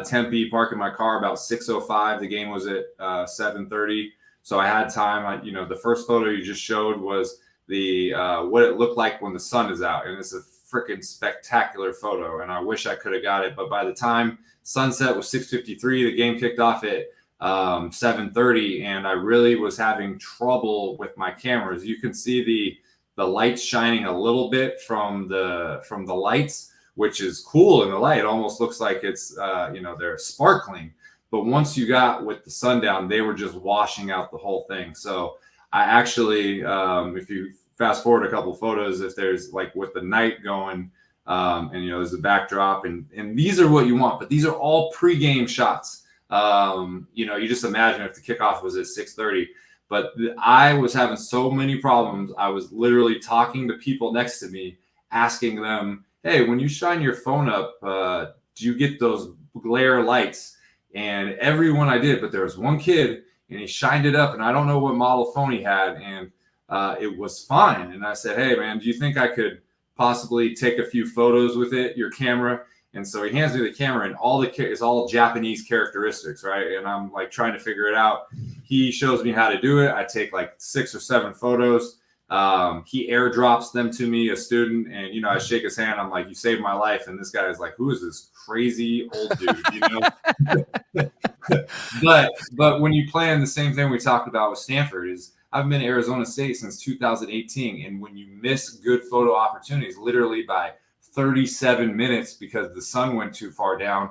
Tempe, parking my car about 6:05. The game was at 7:30. So I had time. The first photo you just showed was the what it looked like when the sun is out. And it's a freaking spectacular photo. And I wish I could have got it. But by the time sunset was 6:53, the game kicked off at 7:30, and I really was having trouble with my cameras. You can see the lights shining a little bit from the lights, which is cool in the light. It almost looks like it's they're sparkling. But once you got with the sundown, they were just washing out the whole thing. So I actually, if you fast forward a couple photos, if there's like with the night going, and there's a backdrop, and these are what you want, but these are all pre-game shots. You just imagine if the kickoff was at 6:30, but I was having so many problems. I was literally talking to people next to me, asking them, hey, when you shine your phone up, do you get those glare lights? And everyone I did, but there was one kid and he shined it up and I don't know what model phone he had. And it was fine. And I said, hey man, do you think I could possibly take a few photos with your camera? And so he hands me the camera and it's all Japanese characteristics, right? And I'm like trying to figure it out. He shows me how to do it. I take like 6 or 7 photos. He airdrops them to me, a student, and you know, I shake his hand. I'm like, "You saved my life," and this guy is like, "Who is this crazy old dude?" You know. but when you plan the same thing we talked about with Stanford is I've been at Arizona State since 2018, and when you miss good photo opportunities, literally by 37 minutes because the sun went too far down,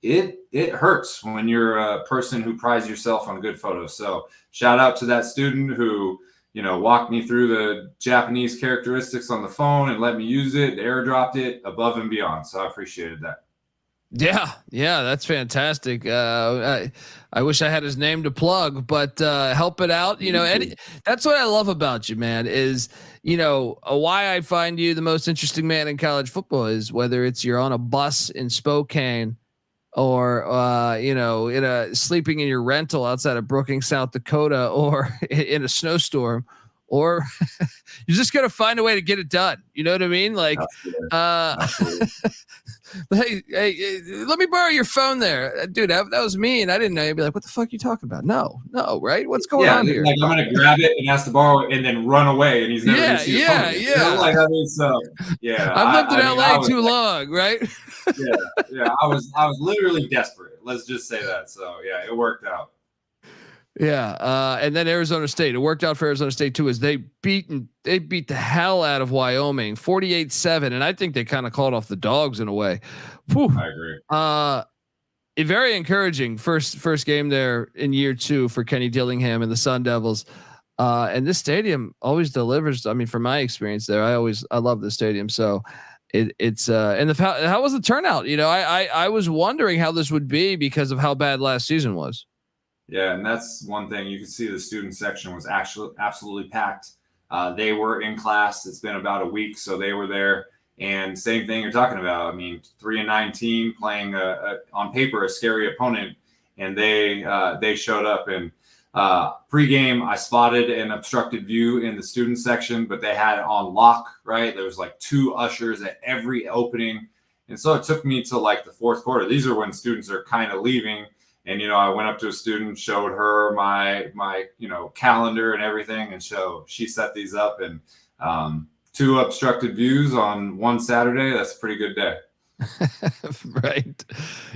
it hurts when you're a person who prides yourself on good photos. So shout out to that student who, you know, walked me through the Japanese characteristics on the phone and let me use it, airdropped it above and beyond. So I appreciated that. Yeah, that's fantastic. I wish I had his name to plug, but help it out. You know, Eddie, that's what I love about you, man, is, you know, why I find you the most interesting man in college football is whether it's you're on a bus in Spokane or, you know, sleeping in your rental outside of Brookings, South Dakota, or in a snowstorm, or you're just going to find a way to get it done. You know what I mean? Like, hey, let me borrow your phone there, dude. That was me, and I didn't know. You'd be like, "What the fuck are you talking about?" No, right? What's going on here? Like I'm gonna grab it and ask to borrow it, and then run away, and he's never gonna see his phone again. You know, like I mean, so yeah. I've lived in LA too long, right? yeah. I was literally desperate. Let's just say that. So yeah, it worked out. Yeah, and then Arizona State. It worked out for Arizona State too, as they beat the hell out of Wyoming, 48-7, and I think they kind of called off the dogs in a way. Whew. I agree. A very encouraging first game there in year 2 for Kenny Dillingham and the Sun Devils. And this stadium always delivers. I mean, from my experience there, I love this stadium. So it's and how was the turnout? You know, I was wondering how this would be because of how bad last season was. Yeah, and that's one thing. You can see the student section was actually absolutely packed. They were in class. It's been about a week, so they were there. And same thing you're talking about. I mean, 3-19 playing on paper a scary opponent, and they showed up. And pregame, I spotted an obstructed view in the student section, but they had it on lock. Right, there was like 2 ushers at every opening, and so it took me to like the 4th quarter. These are when students are kind of leaving. And, you know, I went up to a student, showed her my, you know, calendar and everything. And she set these up, and 2 obstructed views on one Saturday. That's a pretty good day. Right.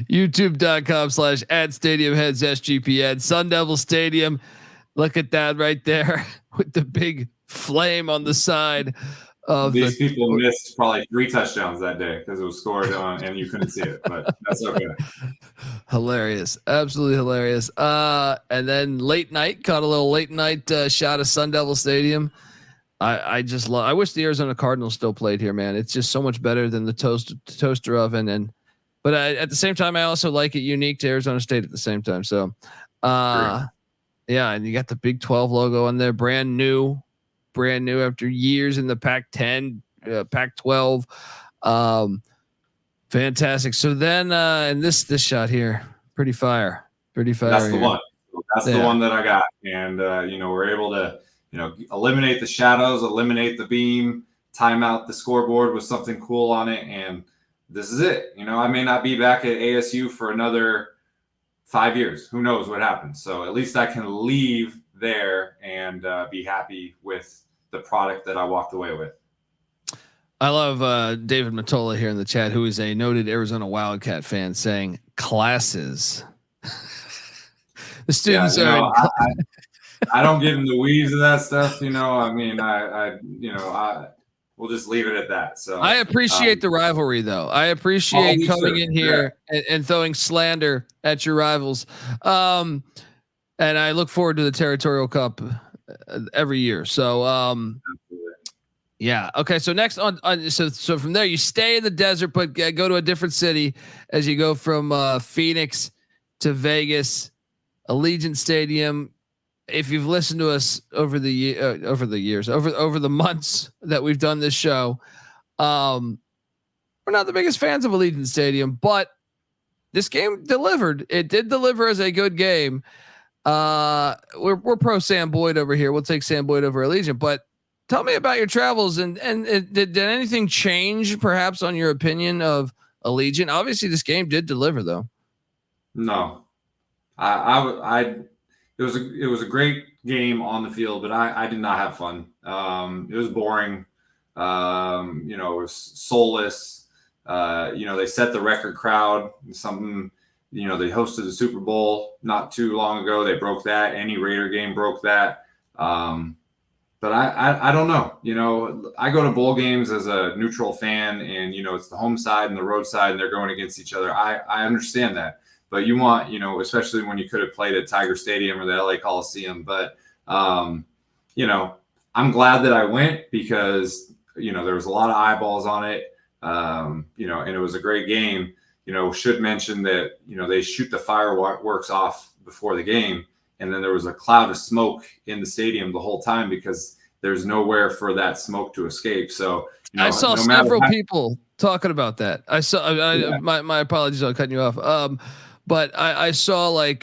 YouTube.com/@StadiumHeadsSGPN. Sun Devil Stadium. Look at that right there with the big flame on the side. These people missed probably 3 touchdowns that day because it was scored on and you couldn't see it, but that's okay. Hilarious. Absolutely hilarious. And then late night, caught a little late night shot of Sun Devil Stadium. I just love, I wish the Arizona Cardinals still played here, man. It's just so much better than the toaster oven. But at the same time, I also like it unique to Arizona State at the same time. So, yeah. And you got the Big 12 logo on there, brand new after years in the Pac-10, Pac-12. Fantastic. So then, and this shot here, pretty fire. That's the one. That's the one that I got. And, you know, we're able to, you know, eliminate the shadows, eliminate the beam, time out the scoreboard with something cool on it. And this is it. You know, I may not be back at ASU for another 5 years. Who knows what happens? So at least I can leave there and be happy with the product that I walked away with. I love David Matola here in the chat, who is a noted Arizona Wildcat fan, saying classes. The students are. I don't get in the weeds of that stuff. You know, I mean, we'll just leave it at that. So I appreciate the rivalry, though. I appreciate coming in here and throwing slander at your rivals. And I look forward to the Territorial Cup every year. So, yeah. Okay. So next so from there, you stay in the desert, but go to a different city as you go from Phoenix to Vegas, Allegiant Stadium. If you've listened to us over the months that we've done this show, we're not the biggest fans of Allegiant Stadium, but this game delivered. It did deliver as a good game. We're pro Sam Boyd over here. We'll take Sam Boyd over Allegiant, but tell me about your travels and did anything change perhaps on your opinion of Allegiant? Obviously this game did deliver though. No, it was a great game on the field, but I did not have fun. It was boring. It was soulless. They set the record crowd. Something, they hosted the Super Bowl not too long ago. They broke that. Any Raider game broke that. But I don't know. I go to bowl games as a neutral fan, and it's the home side and the road side, and they're going against each other. I understand that, but you want, especially when you could have played at Tiger Stadium or the LA Coliseum. But I'm glad that I went because there was a lot of eyeballs on it. And it was a great game. Should mention that they shoot the fireworks off before the game. And then there was a cloud of smoke in the stadium the whole time because there's nowhere for that smoke to escape. So I saw several people talking about that. I saw my apologies on cutting you off. But I saw like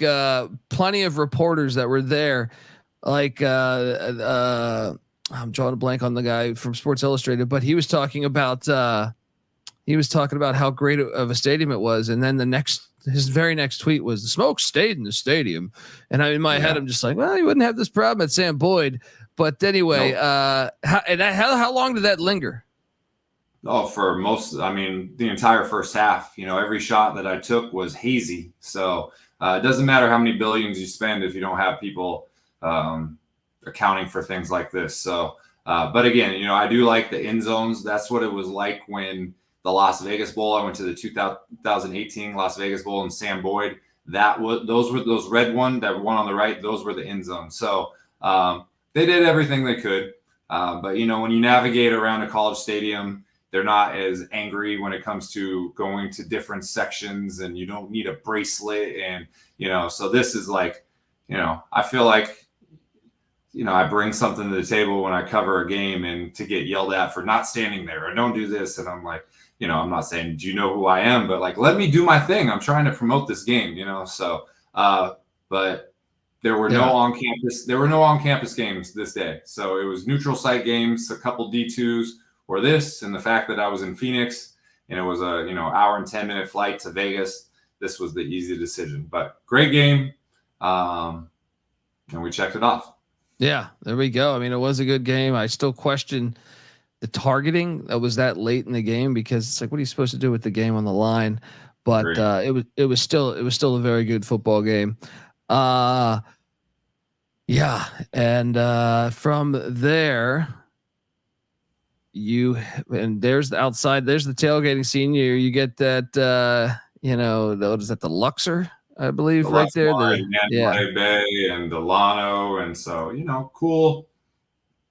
plenty of reporters that were there. Like I'm drawing a blank on the guy from Sports Illustrated, but he was talking about how great of a stadium it was, and then his very next tweet was the smoke stayed in the stadium. And in my head, I'm just like, well, you wouldn't have this problem at Sam Boyd. But anyway, how long did that linger? Oh, for the entire first half, every shot that I took was hazy. So it doesn't matter how many billions you spend if you don't have people accounting for things like this. So, but again, I do like the end zones. That's what it was like when the Las Vegas Bowl. I went to the 2018 Las Vegas Bowl and Sam Boyd. Those red one, that one on the right, those were the end zones. So they did everything they could. But when you navigate around a college stadium, they're not as angry when it comes to going to different sections, and you don't need a bracelet. And so this is like, I feel like I bring something to the table when I cover a game, and to get yelled at for not standing there or don't do this, and I'm like, I'm not saying, do you know who I am? But like, let me do my thing. I'm trying to promote this game, So, but there were no on-campus games this day. So it was neutral site games, a couple D2s or this, and the fact that I was in Phoenix and it was a, hour and 10-minute flight to Vegas. This was the easy decision, but great game. And we checked it off. Yeah, there we go. It was a good game. I still question the targeting that was that late in the game, because it's like, what are you supposed to do with the game on the line? But it was still a very good football game. Yeah, and from there, there's the outside. There's the tailgating scene. You get that. What is that? The Luxor, I believe, right there. Bay and Delano, and so cool.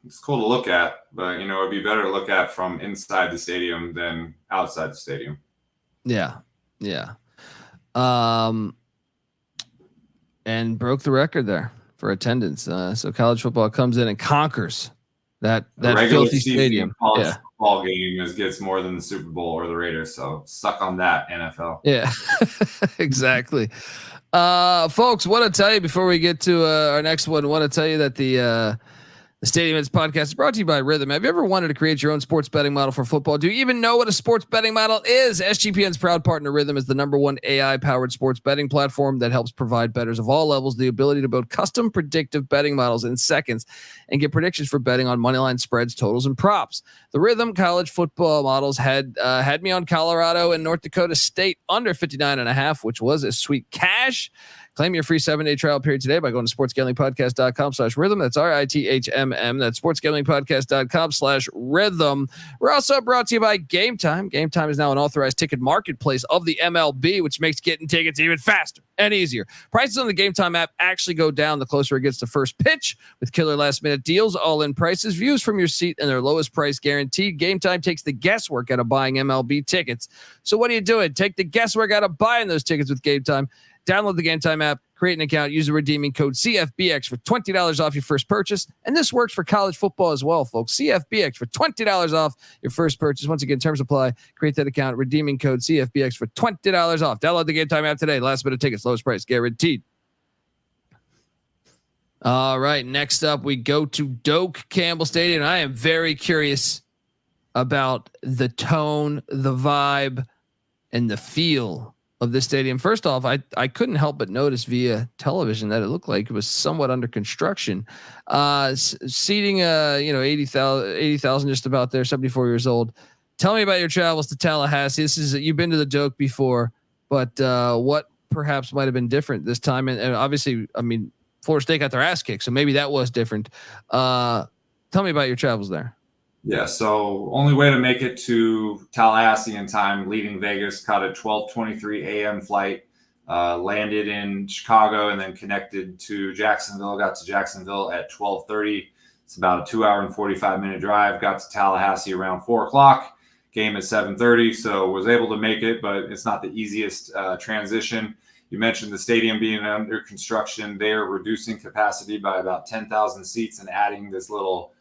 It's cool to look at, but it'd be better to look at from inside the stadium than outside the stadium. Yeah. And broke the record there for attendance. So college football comes in and conquers that filthy stadium. College football game gets more than the Super Bowl or the Raiders. So suck on that, NFL. Yeah, exactly. Folks, want to tell you before we get to our next one, want to tell you that the Stadium Hits podcast is brought to you by Rhythm. Have you ever wanted to create your own sports betting model for football? Do you even know what a sports betting model is? SGPN's proud partner Rhythm is the #1 AI-powered sports betting platform that helps provide bettors of all levels the ability to build custom predictive betting models in seconds and get predictions for betting on moneyline spreads, totals, and props. The Rhythm college football models had me on Colorado and North Dakota State under 59.5, which was a sweet cash. Claim your free 7-day trial period today by going to sportsgamblingpodcast.com/rhythm. That's RITHMM. That's sportsgamblingpodcast.com/rhythm. We're also brought to you by Game Time. Game Time is now an authorized ticket marketplace of the MLB, which makes getting tickets even faster and easier. Prices on the Game Time app actually go down the closer it gets to first pitch, with killer last-minute deals, all-in prices, views from your seat, and their lowest price guaranteed. Game Time takes the guesswork out of buying MLB tickets. So what are you doing? Take the guesswork out of buying those tickets with Game Time. Download the Game Time app, create an account, use the redeeming code CFBX for $20 off your first purchase. And this works for college football as well, folks. CFBX for $20 off your first purchase. Once again, terms apply. Create that account, redeeming code CFBX for $20 off. Download the Game Time app today. Last minute tickets, lowest price guaranteed. All right, next up, we go to Doak Campbell Stadium. I am very curious about the tone, the vibe, and the feel of this stadium. First off, I couldn't help but notice via television that it looked like it was somewhat under construction. Seating 80,000 just about there, 74 years old. Tell me about your travels to Tallahassee. You've been to the Doak before, but what perhaps might have been different this time? And obviously, I mean, Florida State got their ass kicked, so maybe that was different. Tell me about your travels there. Yeah, so only way to make it to Tallahassee in time, leaving Vegas, caught a 12:23 a.m. flight, landed in Chicago, and then connected to Jacksonville. Got to Jacksonville at 12:30. It's about a 2 hour and 45-minute drive. Got to Tallahassee around 4 o'clock. Game at 7:30, so was able to make it, but it's not the easiest transition. You mentioned the stadium being under construction. They are reducing capacity by about 10,000 seats and adding this little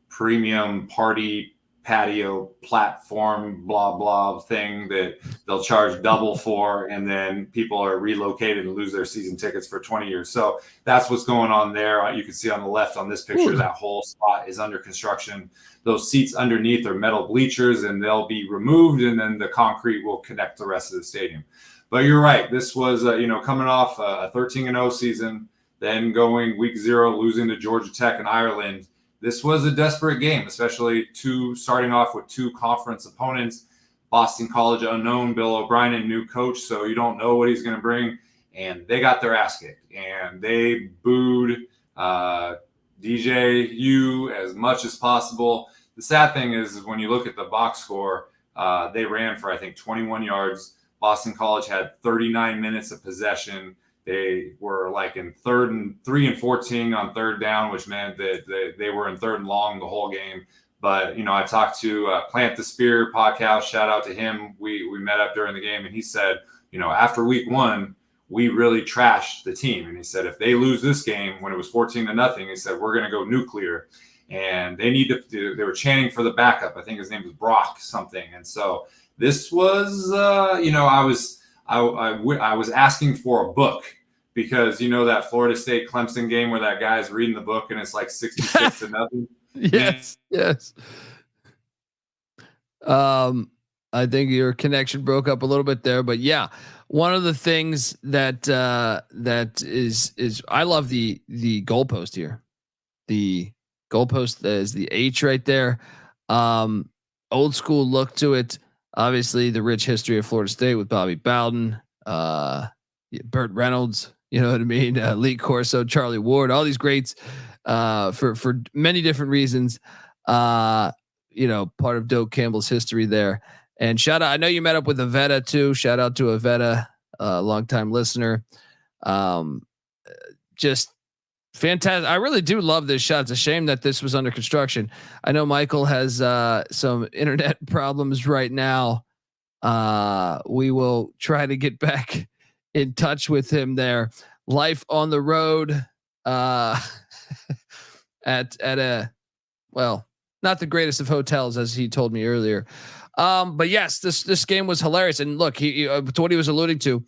premium party patio platform blah blah thing that they'll charge double for, and then people are relocated and lose their season tickets for 20 years. So that's what's going on there. You can see on the left on this picture, that whole spot is under construction. Those seats underneath are metal bleachers, and they'll be removed, and then the concrete will connect the rest of the stadium. But you're right, this was coming off a 13-0 season, then going week 0 losing to Georgia Tech and Ireland. This was a desperate game, especially starting off with 2 conference opponents. Boston College unknown, Bill O'Brien, new coach, so you don't know what he's going to bring. And they got their ass kicked, and they booed DJU as much as possible. The sad thing is when you look at the box score, they ran for, I think, 21 yards. Boston College had 39 minutes of possession. They were like in 3rd and 14 on 3rd down, which meant that they were in 3rd and long the whole game. But, I talked to Plant the Spear podcast. Shout out to him. We met up during the game, and he said, after week 1, we really trashed the team. And he said, if they lose this game when it was 14-0, he said, we're going to go nuclear. And they were chanting for the backup. I think his name was Brock something. And so this was, I was asking for a book, because that Florida State Clemson game where that guy's reading the book and it's like 66-0. Yes. I think your connection broke up a little bit there, but yeah, one of the things that is I love the goalpost here. The goalpost is the H right there. Old school look to it. Obviously, the rich history of Florida State with Bobby Bowden, Burt Reynolds, you know what I mean? Lee Corso, Charlie Ward, all these greats for many different reasons. Part of Doak Campbell's history there. And shout out, I know you met up with Avetta too. Shout out to Avetta, longtime listener. Just fantastic. I really do love this shot. It's a shame that this was under construction. I know Michael has some internet problems right now. We will try to get back in touch with him there. Life on the road at a, well, not the greatest of hotels, as he told me earlier. But yes, this game was hilarious. And look, to what he was alluding to,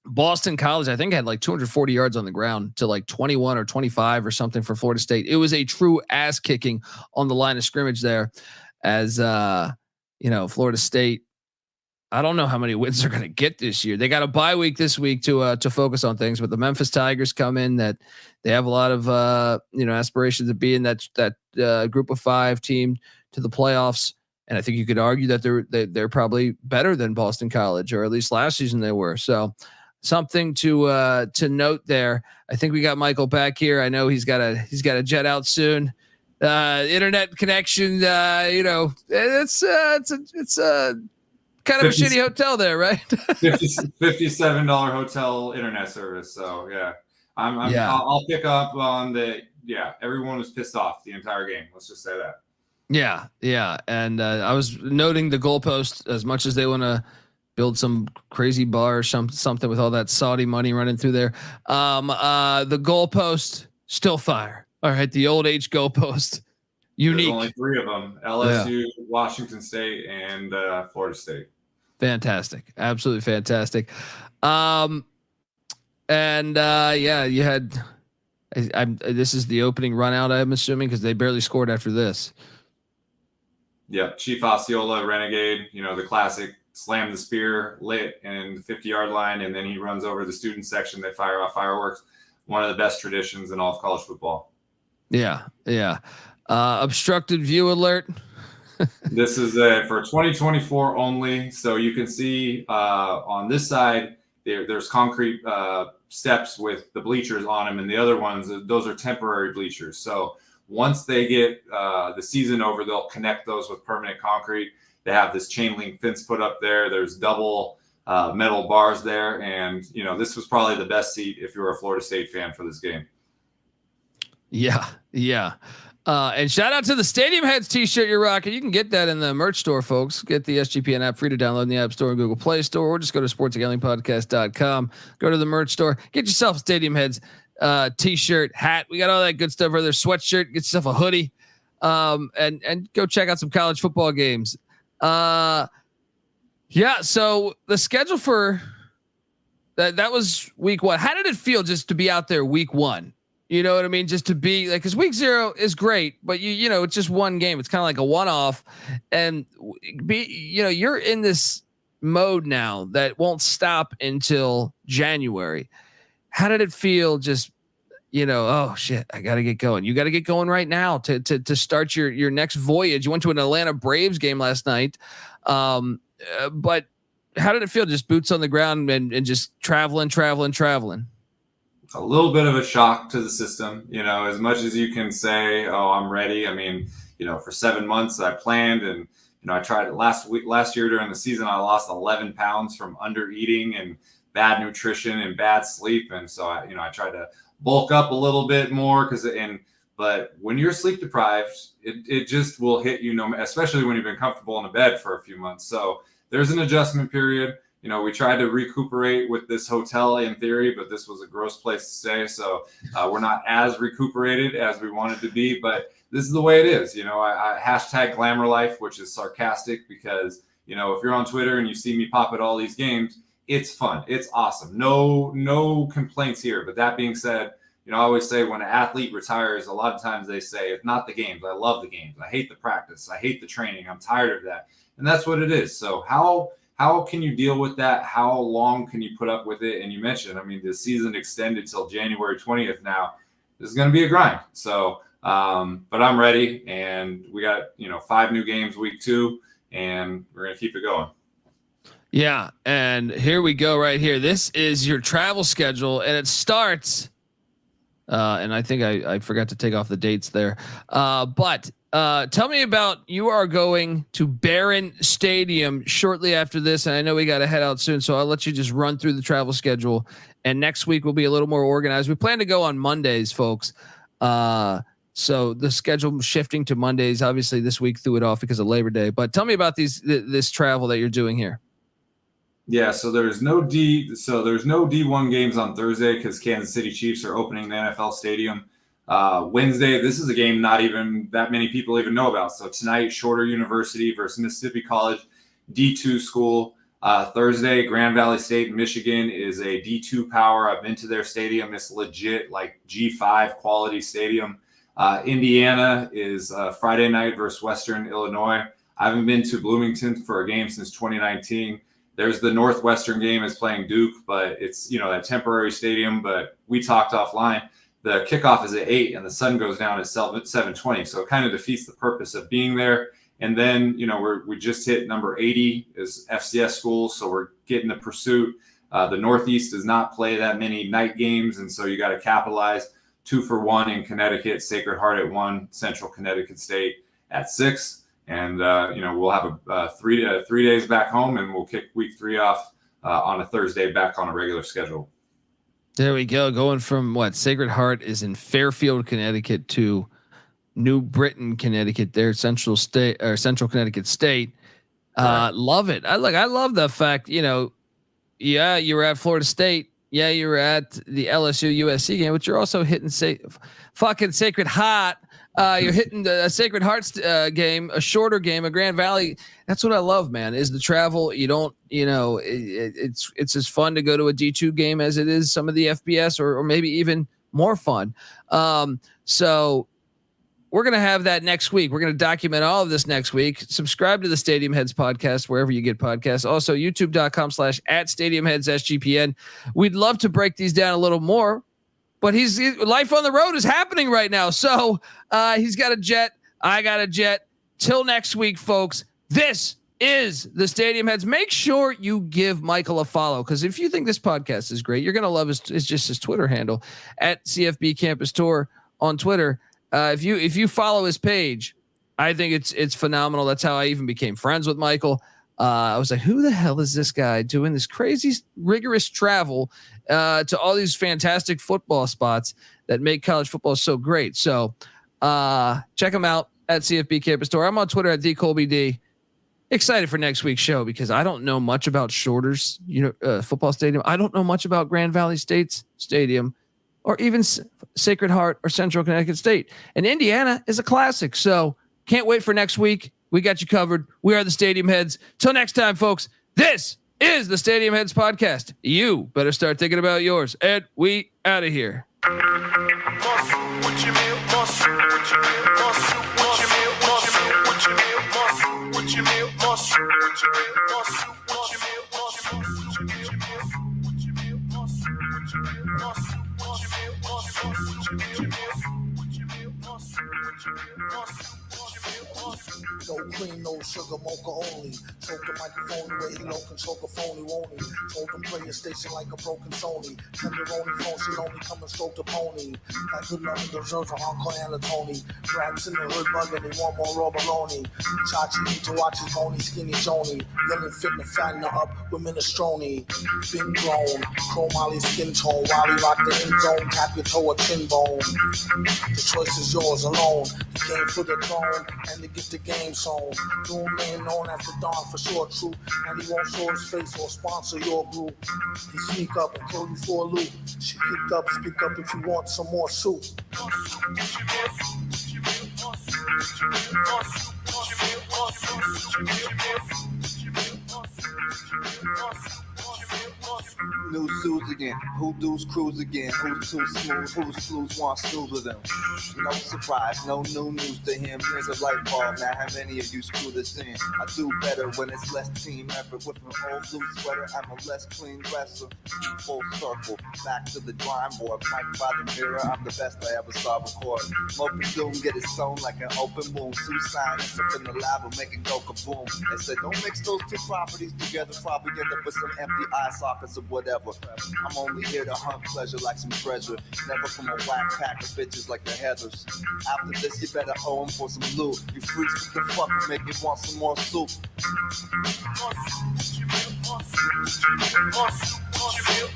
Boston College, I think, had like 240 yards on the ground to like 21 or 25 or something for Florida State. It was a true ass kicking on the line of scrimmage there, as Florida State, I don't know how many wins they're going to get this year. They got a bye week this week to focus on things, but the Memphis Tigers come in that they have a lot of aspirations of being that group of 5 team to the playoffs. And I think you could argue that they're probably better than Boston College, or at least last season they were. So something to note there. I think we got Michael back here. I know he's got a jet out soon. Internet connection, it's a kind of a shitty hotel there, right? $57 hotel internet service. So yeah, I'll pick up on everyone was pissed off the entire game. Let's just say that. Yeah. And I was noting the goalpost, as much as they want to build some crazy bar or something with all that Saudi money running through there. The goalpost still fire. All right. The old H goalpost. Unique. There's only 3 of them: LSU, Washington State, and Florida State. Fantastic. Absolutely fantastic. You had, this is the opening run out, I'm assuming, because they barely scored after this. Yeah, Chief Osceola, Renegade, the classic slam the spear lit in the 50-yard line, and then he runs over the student section. They fire off fireworks. One of the best traditions in all of college football. Yeah. Obstructed view alert. This is for 2024 only. So you can see on this side, there's concrete steps with the bleachers on them, and the other ones, those are temporary bleachers. So once they get the season over, they'll connect those with permanent concrete. They have this chain link fence put up there. There's double metal bars there. And, this was probably the best seat if you were a Florida State fan for this game. Yeah. And shout out to the Stadium Heads t-shirt you're rocking. You can get that in the merch store, folks. Get the SGPN app free to download in the App Store and Google Play Store, or just go to sportsgamblingpodcast.com. Go to the merch store. Get yourself a Stadium Heads t-shirt, hat. We got all that good stuff over there. Sweatshirt. Get yourself a hoodie. And go check out some college football games. So the schedule for that was week 1. How did it feel just to be out there week 1? You know what I mean? Just to be like, because week 0 is great, but it's just one game. It's kind of like a one-off, and you're in this mode now that won't stop until January. How did it feel? Just, oh shit, I got to get going. You got to get going right now to start your next voyage. You went to an Atlanta Braves game last night. But how did it feel? Just boots on the ground and just traveling. A little bit of a shock to the system, as much as you can say, oh, I'm ready. I mean, for 7 months I planned, and, I tried it last year during the season. I lost 11 pounds from under eating and bad nutrition and bad sleep. And so I tried to bulk up a little bit more but when you're sleep deprived, it just will hit you, especially when you've been comfortable in a bed for a few months. So there's an adjustment period. We tried to recuperate with this hotel in theory, but this was a gross place to stay. So we're not as recuperated as we wanted to be, but this is the way it is. I hashtag glamour life, which is sarcastic because, if you're on Twitter and you see me pop at all these games, it's fun. It's awesome. No complaints here. But that being said, I always say when an athlete retires, a lot of times they say, it's not the games. I love the games. I hate the practice. I hate the training. I'm tired of that. And that's what it is. So how can you deal with that? How long can you put up with it? And you mentioned, the season extended till January 20th now. This is going to be a grind. So, but I'm ready, and we got, 5 new games week 2, and we're going to keep it going. Yeah. And here we go right here. This is your travel schedule, and it starts, and I think I forgot to take off the dates there. But tell me about, you are going to Barron Stadium shortly after this. And I know we got to head out soon, so I'll let you just run through the travel schedule, and next week we'll be a little more organized. We plan to go on Mondays, folks. So the schedule shifting to Mondays, obviously this week threw it off because of Labor Day, but tell me about this travel that you're doing here. Yeah. So there's no D1 games on Thursday because Kansas City Chiefs are opening the NFL stadium. Wednesday, this is a game not even that many people even know about. So tonight, Shorter University versus Mississippi College, D2 school. Thursday, Grand Valley State, Michigan is a D2 power. I've been to their stadium. It's legit, like G5 quality stadium. Indiana is Friday night versus Western Illinois. I haven't been to Bloomington for a game since 2019. There's the Northwestern game is playing Duke, but it's, that temporary stadium. But we talked offline. The kickoff is at 8 and the sun goes down at 7:20. So it kind of defeats the purpose of being there. And then, we just hit number 80 is FCS schools. So we're getting the pursuit. The Northeast does not play that many night games. And so you got to capitalize. 2 for 1 in Connecticut, Sacred Heart at 1, Central Connecticut State at 6. And, we'll have a 3 days back home, and we'll kick week 3 off on a Thursday back on a regular schedule. There we go. Going from Sacred Heart is in Fairfield, Connecticut to New Britain, Connecticut, there, Central Connecticut State. Love it. I love the fact, you were at Florida State. Yeah, you were at the LSU USC game, but you're also hitting fucking Sacred Heart. You're hitting the Sacred Hearts game, a shorter game, a Grand Valley. That's what I love, man, is the travel. You don't, it's as fun to go to a D2 game as it is some of the FBS or maybe even more fun. So we're going to have that next week. We're going to document all of this next week. Subscribe to the Stadium Heads podcast, wherever you get podcasts. Also, youtube.com/@StadiumHeadsSGPN. We'd love to break these down a little more, but life on the road is happening right now. So he's got a jet. I got a jet. Till next week, folks. This is the Stadium Heads. Make sure you give Michael a follow, because if you think this podcast is great, you're going to love his Twitter handle at CFB Campus Tour on Twitter. If you follow his page, I think it's phenomenal. That's how I even became friends with Michael. I was like, who the hell is this guy doing this crazy, rigorous travel to all these fantastic football spots that make college football so great? So check him out at CFB Campus Tour. I'm on Twitter at TheColbyD. Excited for next week's show because I don't know much about Shorter's football stadium. I don't know much about Grand Valley State's stadium, or even Sacred Heart or Central Connecticut State. And Indiana is a classic. So can't wait for next week. We got you covered. We are the Stadium Heads. Till next time, folks, this is the Stadium Heads podcast. You better start thinking about yours. And we out of here. No cream, no sugar, mocha only. Choke the microphone the way he low can choke a phony, won't he? Hold them play a station like a broken Sony. Tenderoni phone, she'd only come and stroke the pony. That good loving deserves a Uncle Anatoni. Raps in the hood bug and they want more raw baloney. Chachi need to watch his bony, skinny Joni. Yelling fit and fatten her up with minestrone. Been grown, chrome Molly skin tone. While he rock the end zone, tap your toe or chin bone. The choice is yours alone. The game for the throne and to get the game zone. Doom name known as the Don for sure true. And he won't show his face or sponsor your group. He sneak up and throw you for a loop. She pick up, speak up if you want some more soup. New suits again, who do's cruise again, who's too smooth, who's slews want stews with them. No surprise, no new news to him, here's a light bulb, now how many of you screw this in? I do better when it's less team effort, with an old blue sweater, I'm a less clean wrestler. Full circle, back to the drawing board, mic by the mirror, I'm the best I ever saw record. Open doom, get it sewn like an open wound, two signs up in the lab will make it go kaboom. They said don't mix those two properties together, probably end up with some empty eye sockets or whatever. I'm only here to hunt pleasure like some treasure. Never from a whack pack of bitches like the Heathers. After this, you better owe 'em for some loot. You freaks, what the fuck will make me want some more soup?